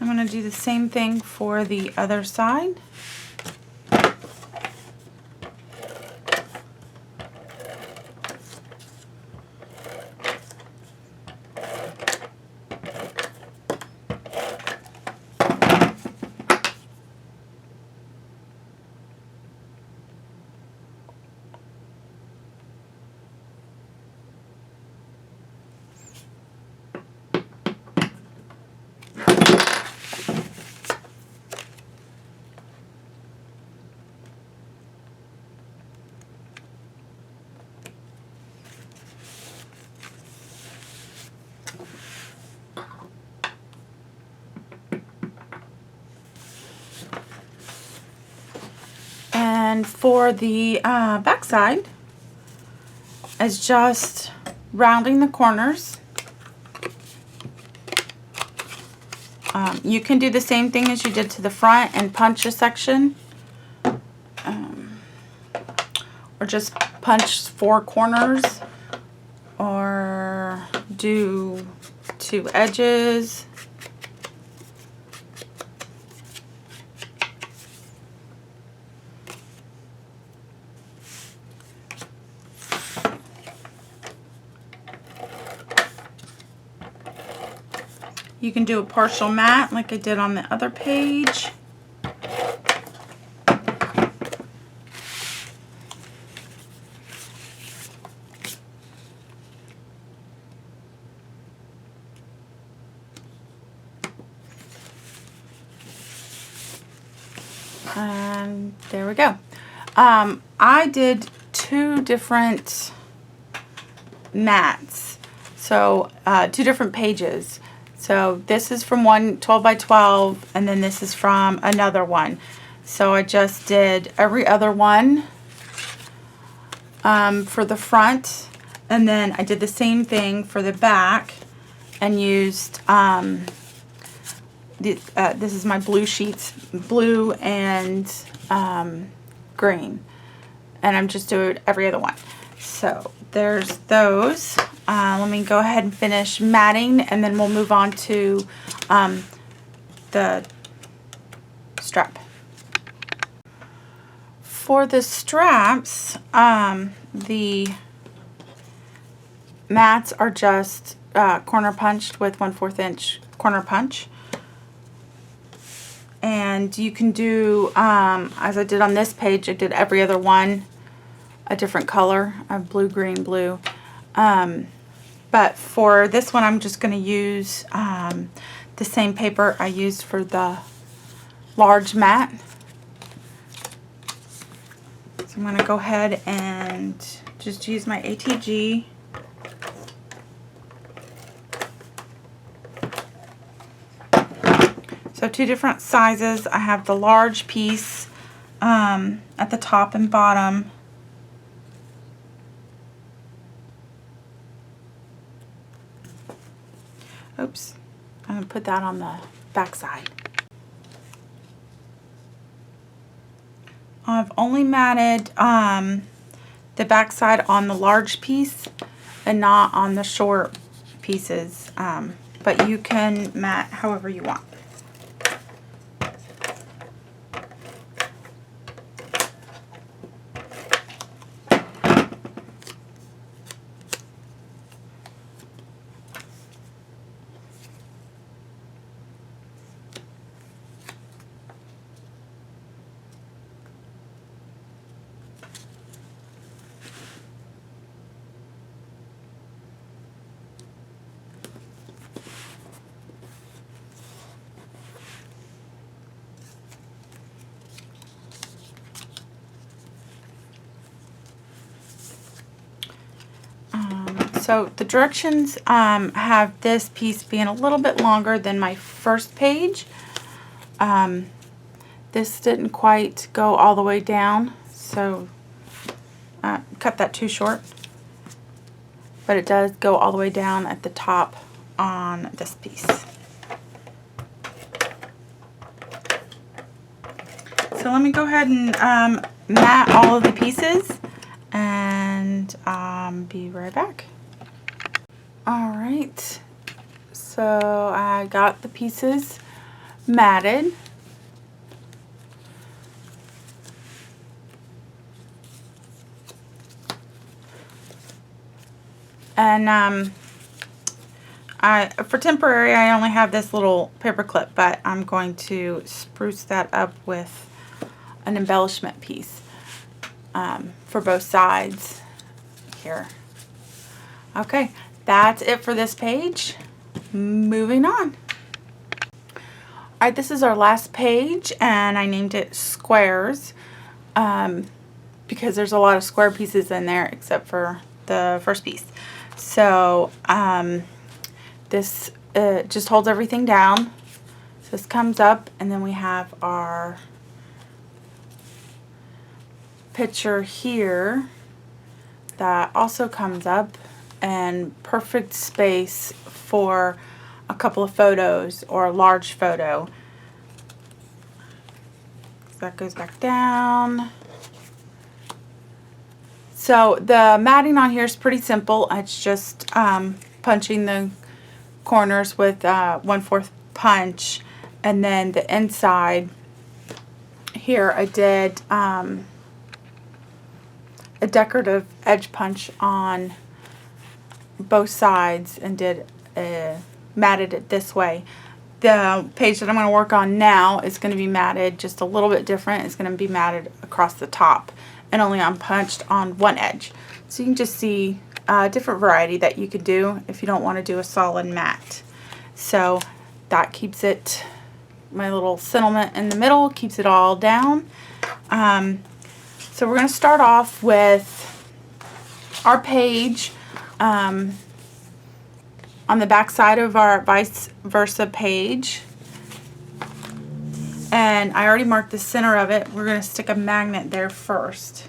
I'm going to do the same thing for the other side. And for the back side is just rounding the corners. You can do the same thing as you did to the front and punch a section, or just punch 4 corners, or do 2 edges. You can do a partial matte like I did on the other page. And there we go. I did 2 different mats, so 2 different pages. So this is from one 12 by 12, and then this is from another one. So I just did every other one for the front, and then I did the same thing for the back and used this is my blue sheets, blue and green, and I'm just doing every other one. So there's those. Let me go ahead and finish matting, and then we'll move on to the strap. For the straps, the mats are just corner punched with 1/4 inch corner punch. And you can do, as I did on this page, I did every other one a different color, blue, green, blue. But for this one, I'm just going to use the same paper I used for the large mat. So I'm going to go ahead and just use my ATG. So 2 different sizes. I have the large piece at the top and bottom. Oops, I'm going to put that on the back side. I've only matted the back side on the large piece and not on the short pieces, but you can mat however you want. So the directions have this piece being a little bit longer than my first page. This didn't quite go all the way down, so cut that too short. But it does go all the way down at the top on this piece. So let me go ahead and mat all of the pieces and be right back. Alright, so I got the pieces matted. And for temporary, I only have this little paper clip, but I'm going to spruce that up with an embellishment piece for both sides here. Okay, that's it for this page. Moving on. Alright, this is our last page, and I named it Squares because there's a lot of square pieces in there except for the first piece. So this just holds everything down. So this comes up, and then we have our picture here that also comes up, and perfect space for a couple of photos or a large photo. So that goes back down. So the matting on here is pretty simple. It's just punching the corners with 1/4 punch, and then the inside here I did a decorative edge punch on both sides and did a matted it this way. The page that I'm going to work on now is going to be matted just a little bit different. It's going to be matted across the top and only unpunched on one edge. So you can just see a different variety that you could do if you don't want to do a solid matte. So that keeps it, my little settlement in the middle, keeps it all down. So we're going to start off with our page on the back side of our vice versa page, and I already marked the center of it. We're going to stick a magnet there first.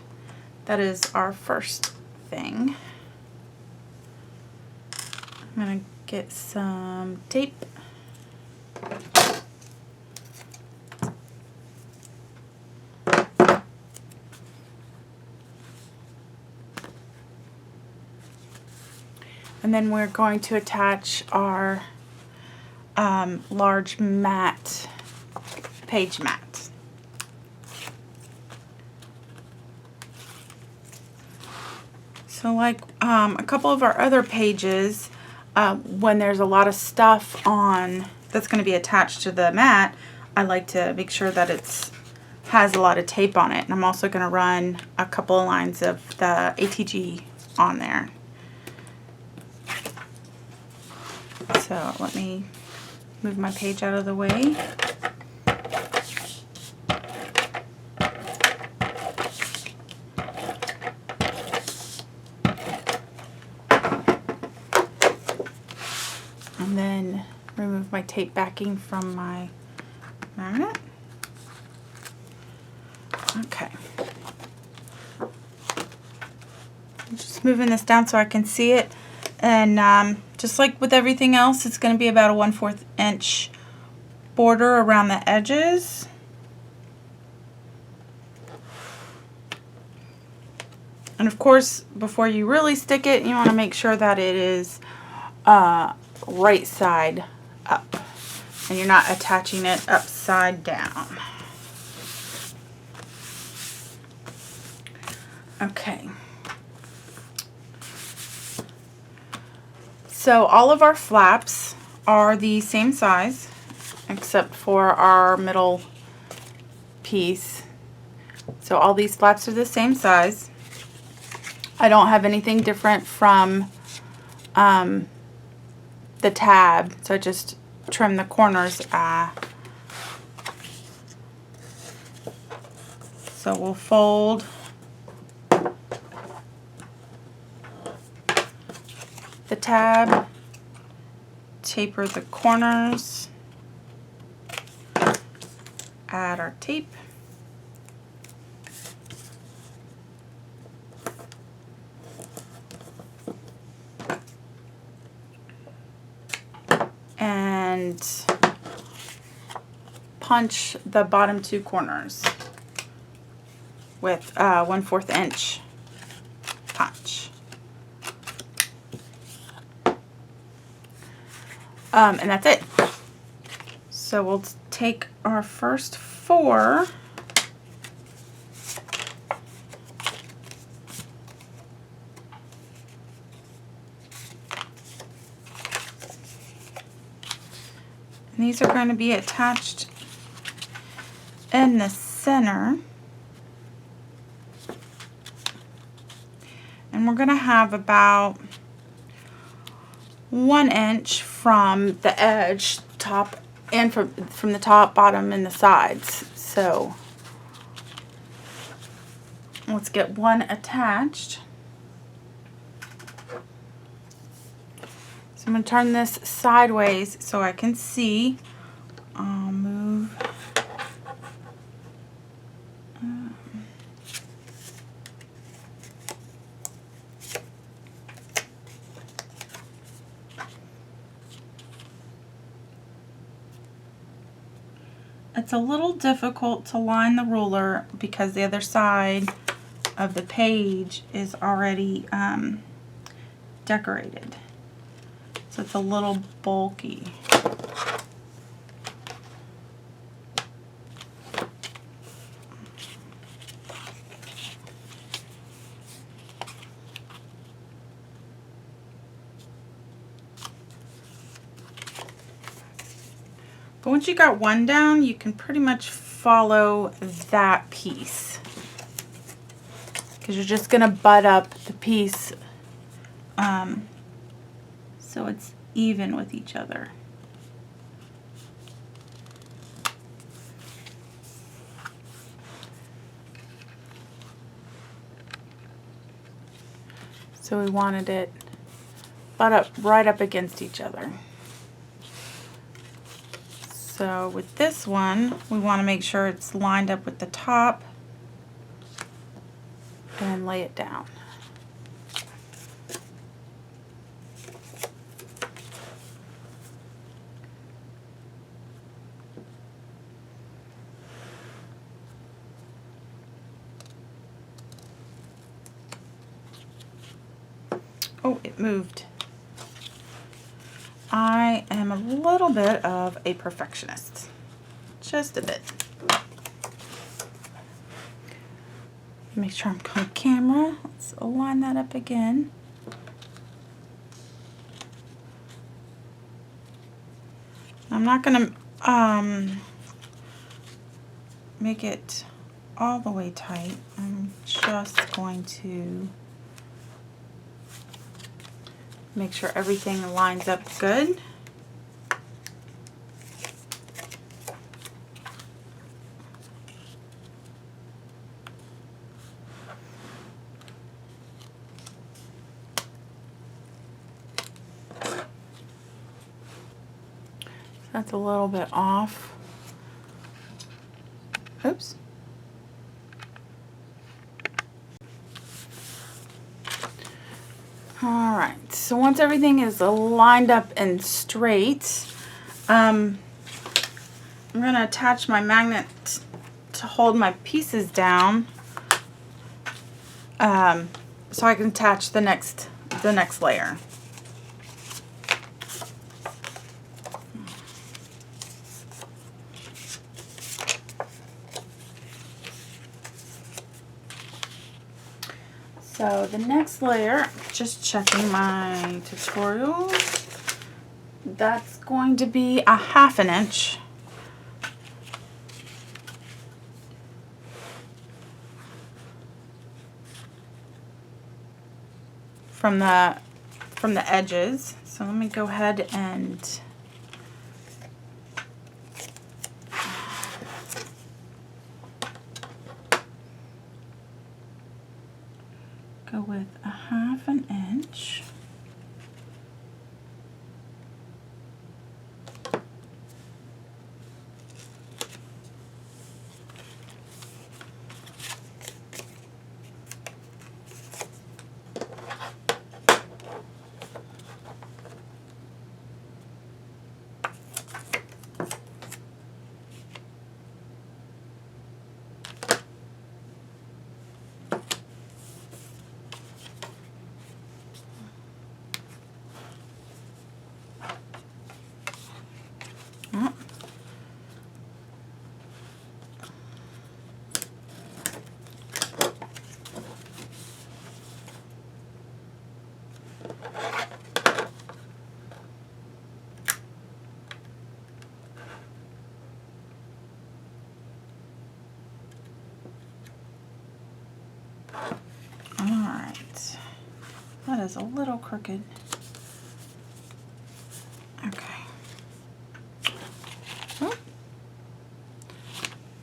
That is our first thing. I'm going to get some tape. And then we're going to attach our large mat, page mat. So like a couple of our other pages, when there's a lot of stuff on that's going to be attached to the mat, I like to make sure that it has a lot of tape on it. And I'm also going to run a couple of lines of the ATG on there. So let me move my page out of the way. And then remove my tape backing from my magnet. Okay. I'm just moving this down so I can see it. And just like with everything else, it's going to be about a 1/4 inch border around the edges. And of course, before you really stick it, you want to make sure that it is right side up and you're not attaching it upside down. Okay. So all of our flaps are the same size except for our middle piece. So all these flaps are the same size. I don't have anything different from the tab, so I just trim the corners. So we'll fold the tab, taper the corners, add our tape, and punch the bottom two corners with 1/4 inch punch. And that's it. So we'll take our first 4 and these are going to be attached in the center. And we're going to have about 1 inch from the edge, top, and from the top, bottom, and the sides. So let's get one attached. So I'm going to turn this sideways so I can see. I'll move. It's a little difficult to line the ruler because the other side of the page is already decorated. So it's a little bulky. But once you got one down, you can pretty much follow that piece, because you're just going to butt up the piece so it's even with each other. So we wanted it butt up right up against each other. So with this one, we want to make sure it's lined up with the top and then lay it down. Oh, it moved. I am a little bit of a perfectionist. Just a bit. Make sure I'm on camera. Let's align that up again. I'm not going to make it all the way tight. I'm just going to make sure everything lines up good. That's a little bit off. Oops. All right, so once everything is lined up and straight, I'm going to attach my magnet to hold my pieces down so I can attach the next layer. So the next layer, just checking my tutorial, that's going to be a 1/2 inch. From the edges. So let me go ahead and go with a 1/2 inch. Alright, that is a little crooked. Okay. Oh.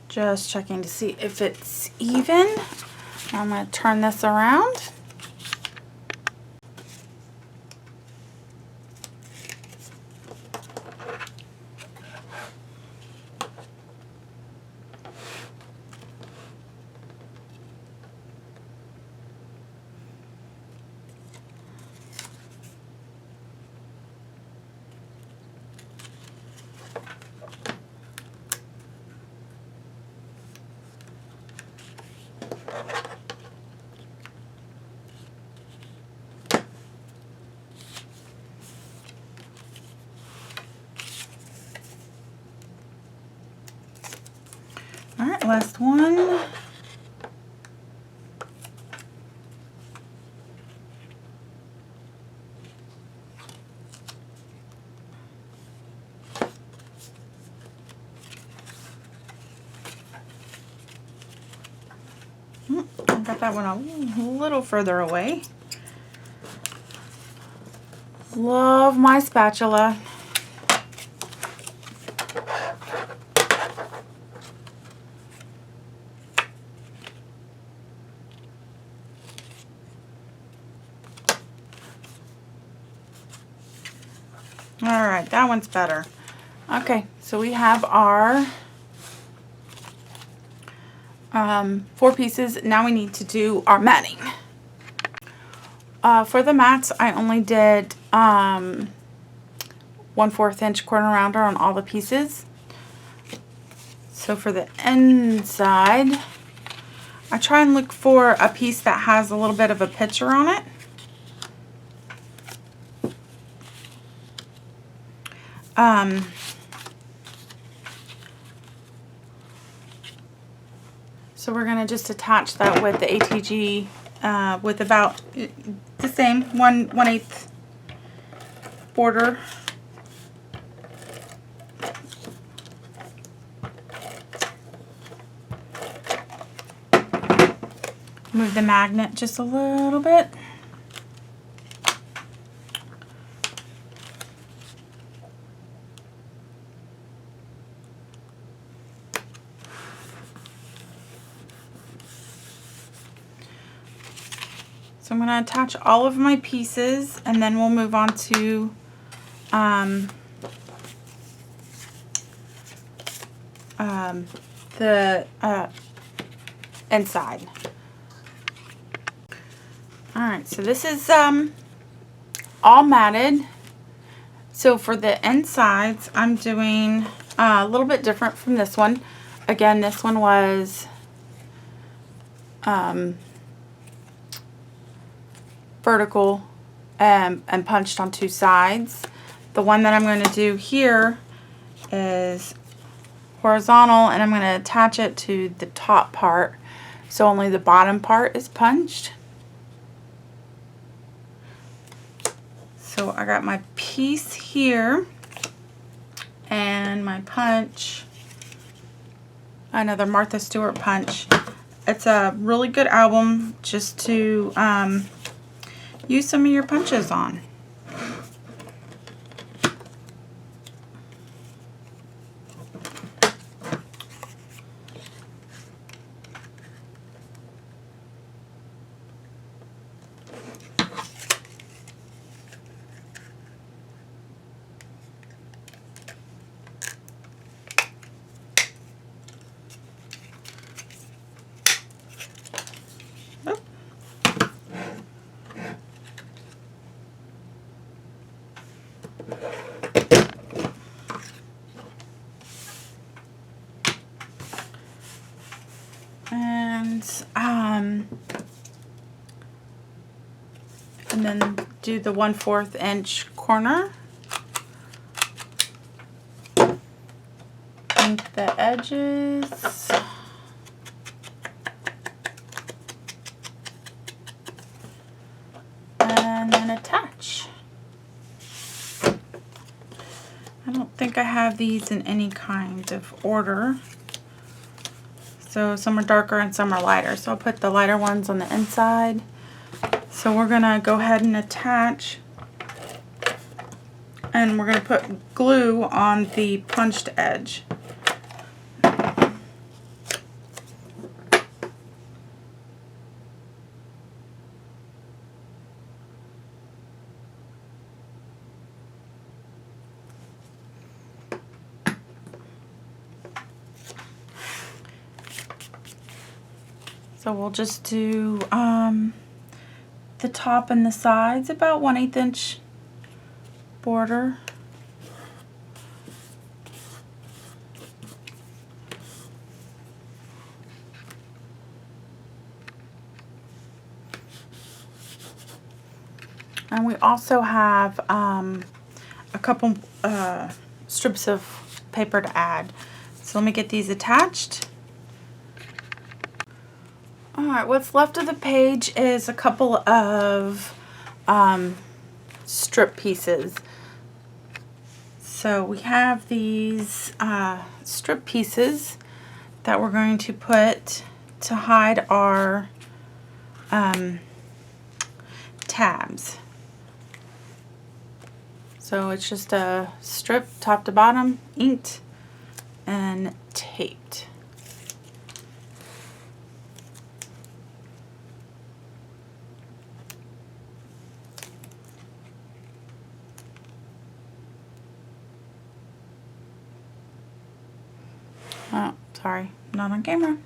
Just checking to see if it's even. I'm going to turn this around. All right, last one. that one a little further away. Love my spatula. All right, that one's better. Okay, so we have our 4 pieces. Now we need to do our matting. For the mats, I only did 1/4 inch corner rounder on all the pieces. So for the inside, I try and look for a piece that has a little bit of a picture on it. So we're going to just attach that with the ATG with about the same 1/8 border. Move the magnet just a little bit. So I'm going to attach all of my pieces, and then we'll move on to the inside. Alright, so this is all matted. So for the insides, I'm doing a little bit different from this one. Again, this one was vertical and punched on 2 sides. The one that I'm going to do here is horizontal, and I'm going to attach it to the top part, so only the bottom part is punched. So I got my piece here and my punch, another Martha Stewart punch. It's a really good album just to use some of your punches on. And then do the 1/4 inch corner. Ink the edges. And then attach. I don't think I have these in any kind of order. So some are darker and some are lighter. So I'll put the lighter ones on the inside. So we're going to go ahead and attach, and we're going to put glue on the punched edge. So we'll just do the top and the sides, about 1/8 inch border. And we also have a couple strips of paper to add. So let me get these attached. Alright, what's left of the page is a couple of strip pieces. So we have these strip pieces that we're going to put to hide our tabs. So it's just a strip top to bottom, inked and taped. Oh, sorry, not on camera.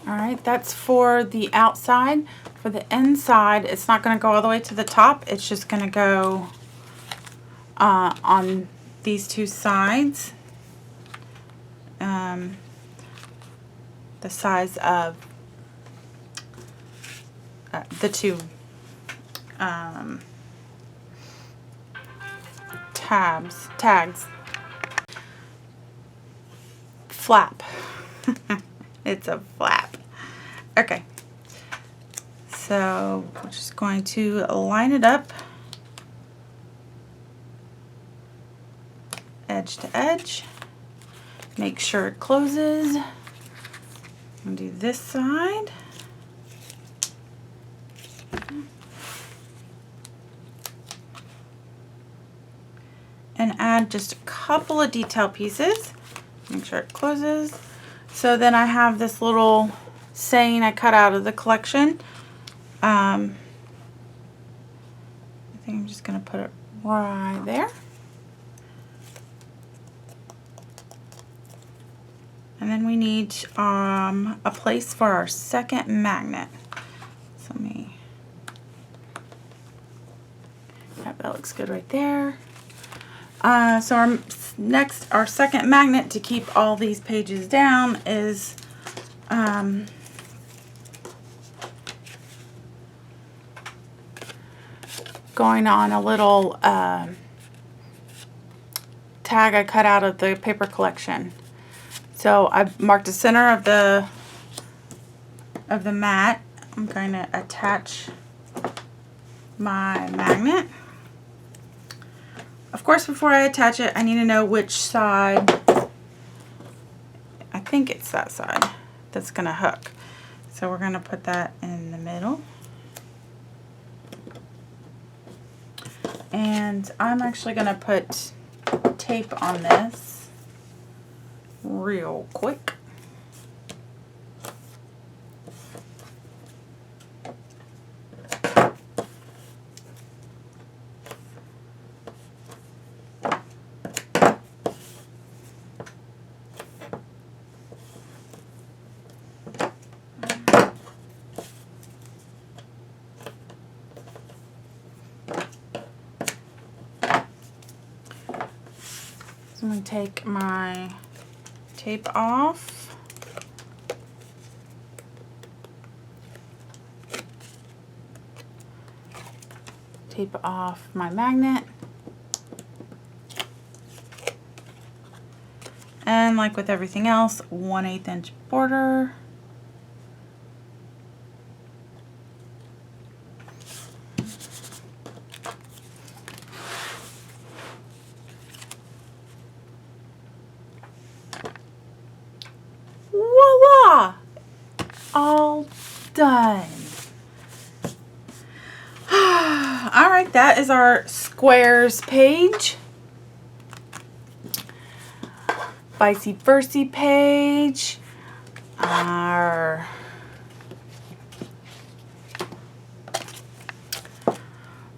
Alright, that's for the outside. For the inside, it's not going to go all the way to the top. It's just going to go on these two sides. The size of the two tags. Flap. It's a flap. Okay, so we're just going to line it up edge to edge, make sure it closes, and do this side. And add just a couple of detail pieces, make sure it closes. So then I have this little saying I cut out of the collection. I think I'm just going to put it right there. And then we need a place for our second magnet. So that looks good right there. So our second magnet to keep all these pages down is going on a little tag I cut out of the paper collection. So I've marked the center of the mat. I'm going to attach my magnet. Of course, before I attach it, I need to know which side. I think it's that side that's going to hook. So we're going to put that in the middle. And I'm actually going to put tape on this real quick. I'm going to take my tape off. Tape off my magnet. And like with everything else, 1/8 inch border. Voila! All done. Alright, that is our squares page. Vice versa page. Our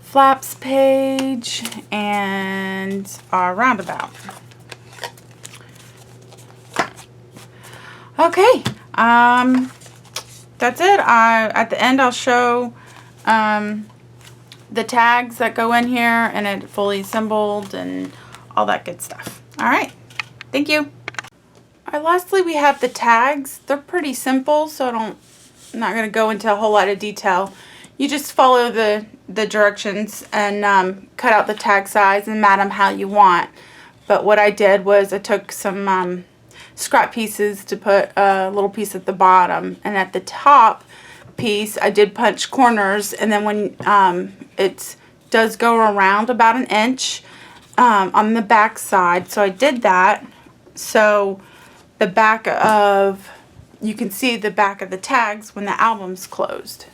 flaps page. And our roundabout. Okay, that's it. At the end I'll show the tags that go in here and it fully assembled and all that good stuff. All right, thank you. All right, lastly we have the tags. They're pretty simple, so I'm not going to go into a whole lot of detail. You just follow the directions and cut out the tag size and mat them how you want. But what I did was I took some scrap pieces to put a little piece at the bottom, and at the top piece I did punch corners, and then when it does go around about an inch on the back side, so I did that so the back of, you can see the back of the tags when the album's closed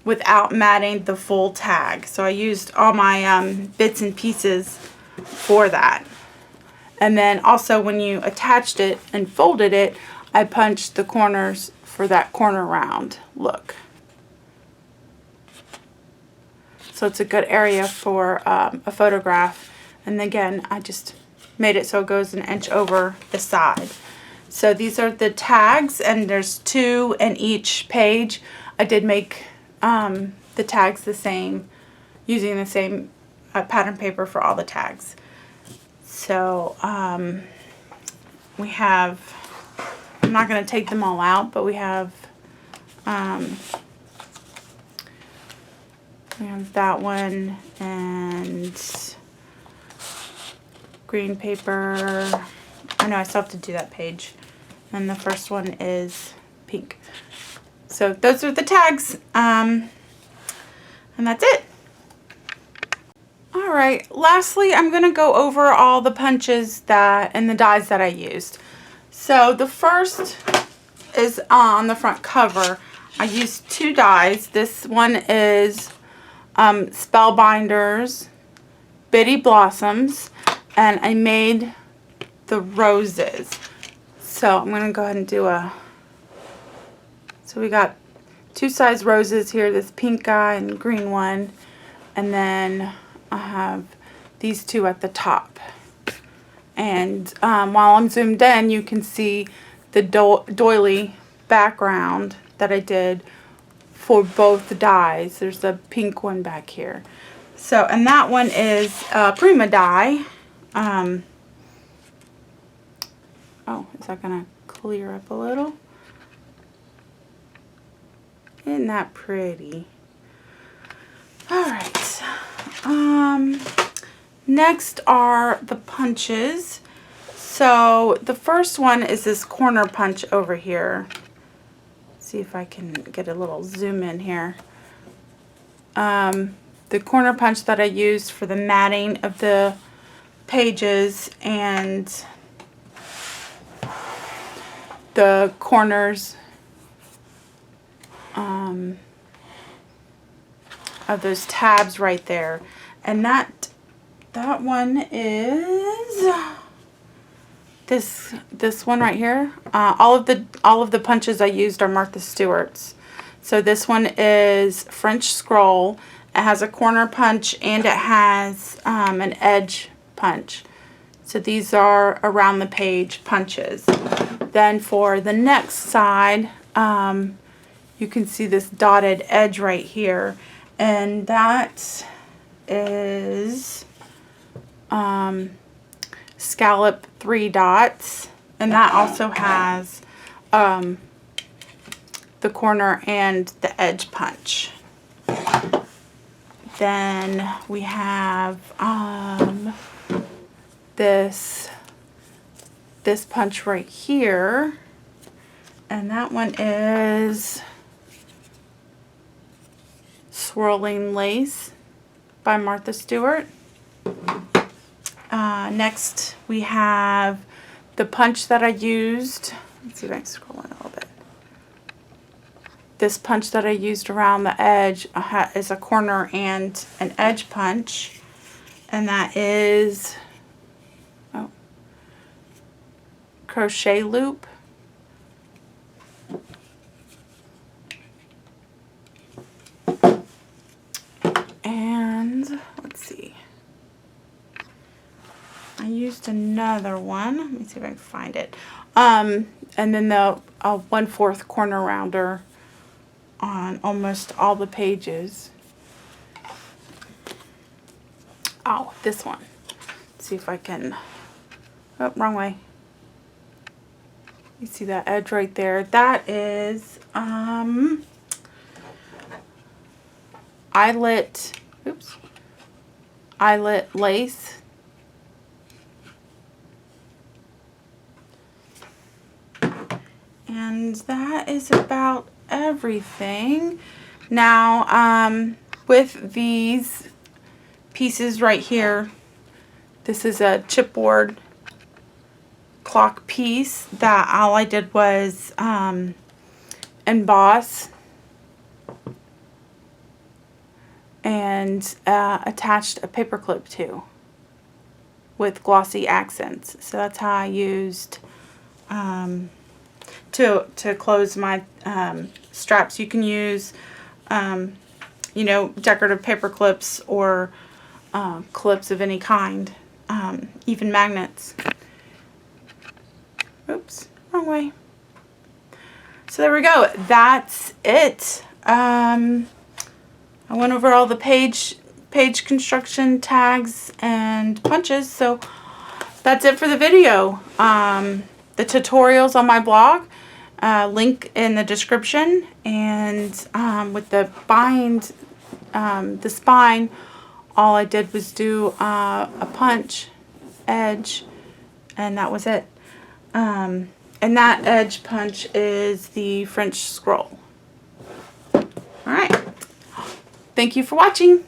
without matting the full tag. So I used all my bits and pieces for that. And then also when you attached it and folded it, I punched the corners for that corner round look. So it's a good area for a photograph. And again, I just made it so it goes an inch over the side. So these are the tags, and there's 2 in each page. I did make the tags the same, using the same pattern paper for all the tags. So we have, I'm not going to take them all out, but we have that one and green paper. I know I still have to do that page. And the first one is pink. So those are the tags. And that's it. Alright, lastly I'm going to go over all the punches that and the dies that I used. So the first is on the front cover. I used 2 dies. This one is Spellbinders, Bitty Blossoms, and I made the roses. So I'm going to go ahead and do so we got 2 size roses here, this pink guy and green one, and then I have these 2 at the top. And while I'm zoomed in, you can see the doily background that I did for both the dies. There's the pink one back here. So, and that one is Prima die. Oh, is that going to clear up a little? Isn't that pretty? Alright. Next are the punches. So the first one is this corner punch over here. See if I can get a little zoom in here. The corner punch that I used for the matting of the pages and the corners of those tabs right there. And that one is this one right here. All of the punches I used are Martha Stewart's. So this one is French Scroll. It has a corner punch and it has an edge punch. So these are around the page punches. Then for the next side, you can see this dotted edge right here, and that is scallop 3 dots, and that also has the corner and the edge punch. Then we have this punch right here, and that one is Swirling Lace by Martha Stewart. Next we have the punch that I used. Let's see if I can scroll in a little bit. This punch that I used around the edge is a corner and an edge punch, and that is crochet loop. And let's see, I used another one. Let me see if I can find it. And then the 1/4 corner rounder on almost all the pages. Oh, this one. see if I can, oh, wrong way. You see that edge right there? That is eyelet lace. And that is about everything. Now, with these pieces right here, this is a chipboard clock piece that all I did was emboss and attached a paper clip to with glossy accents. So that's how I used to close my straps. You can use you know, decorative paper clips or clips of any kind, even magnets. Oops, wrong way. So there we go. That's it. I went over all the page construction tags and punches. So that's it for the video. The tutorials on my blog, link in the description, and with the the spine, all I did was do a punch edge, and that was it. And that edge punch is the French scroll. Alright. Thank you for watching.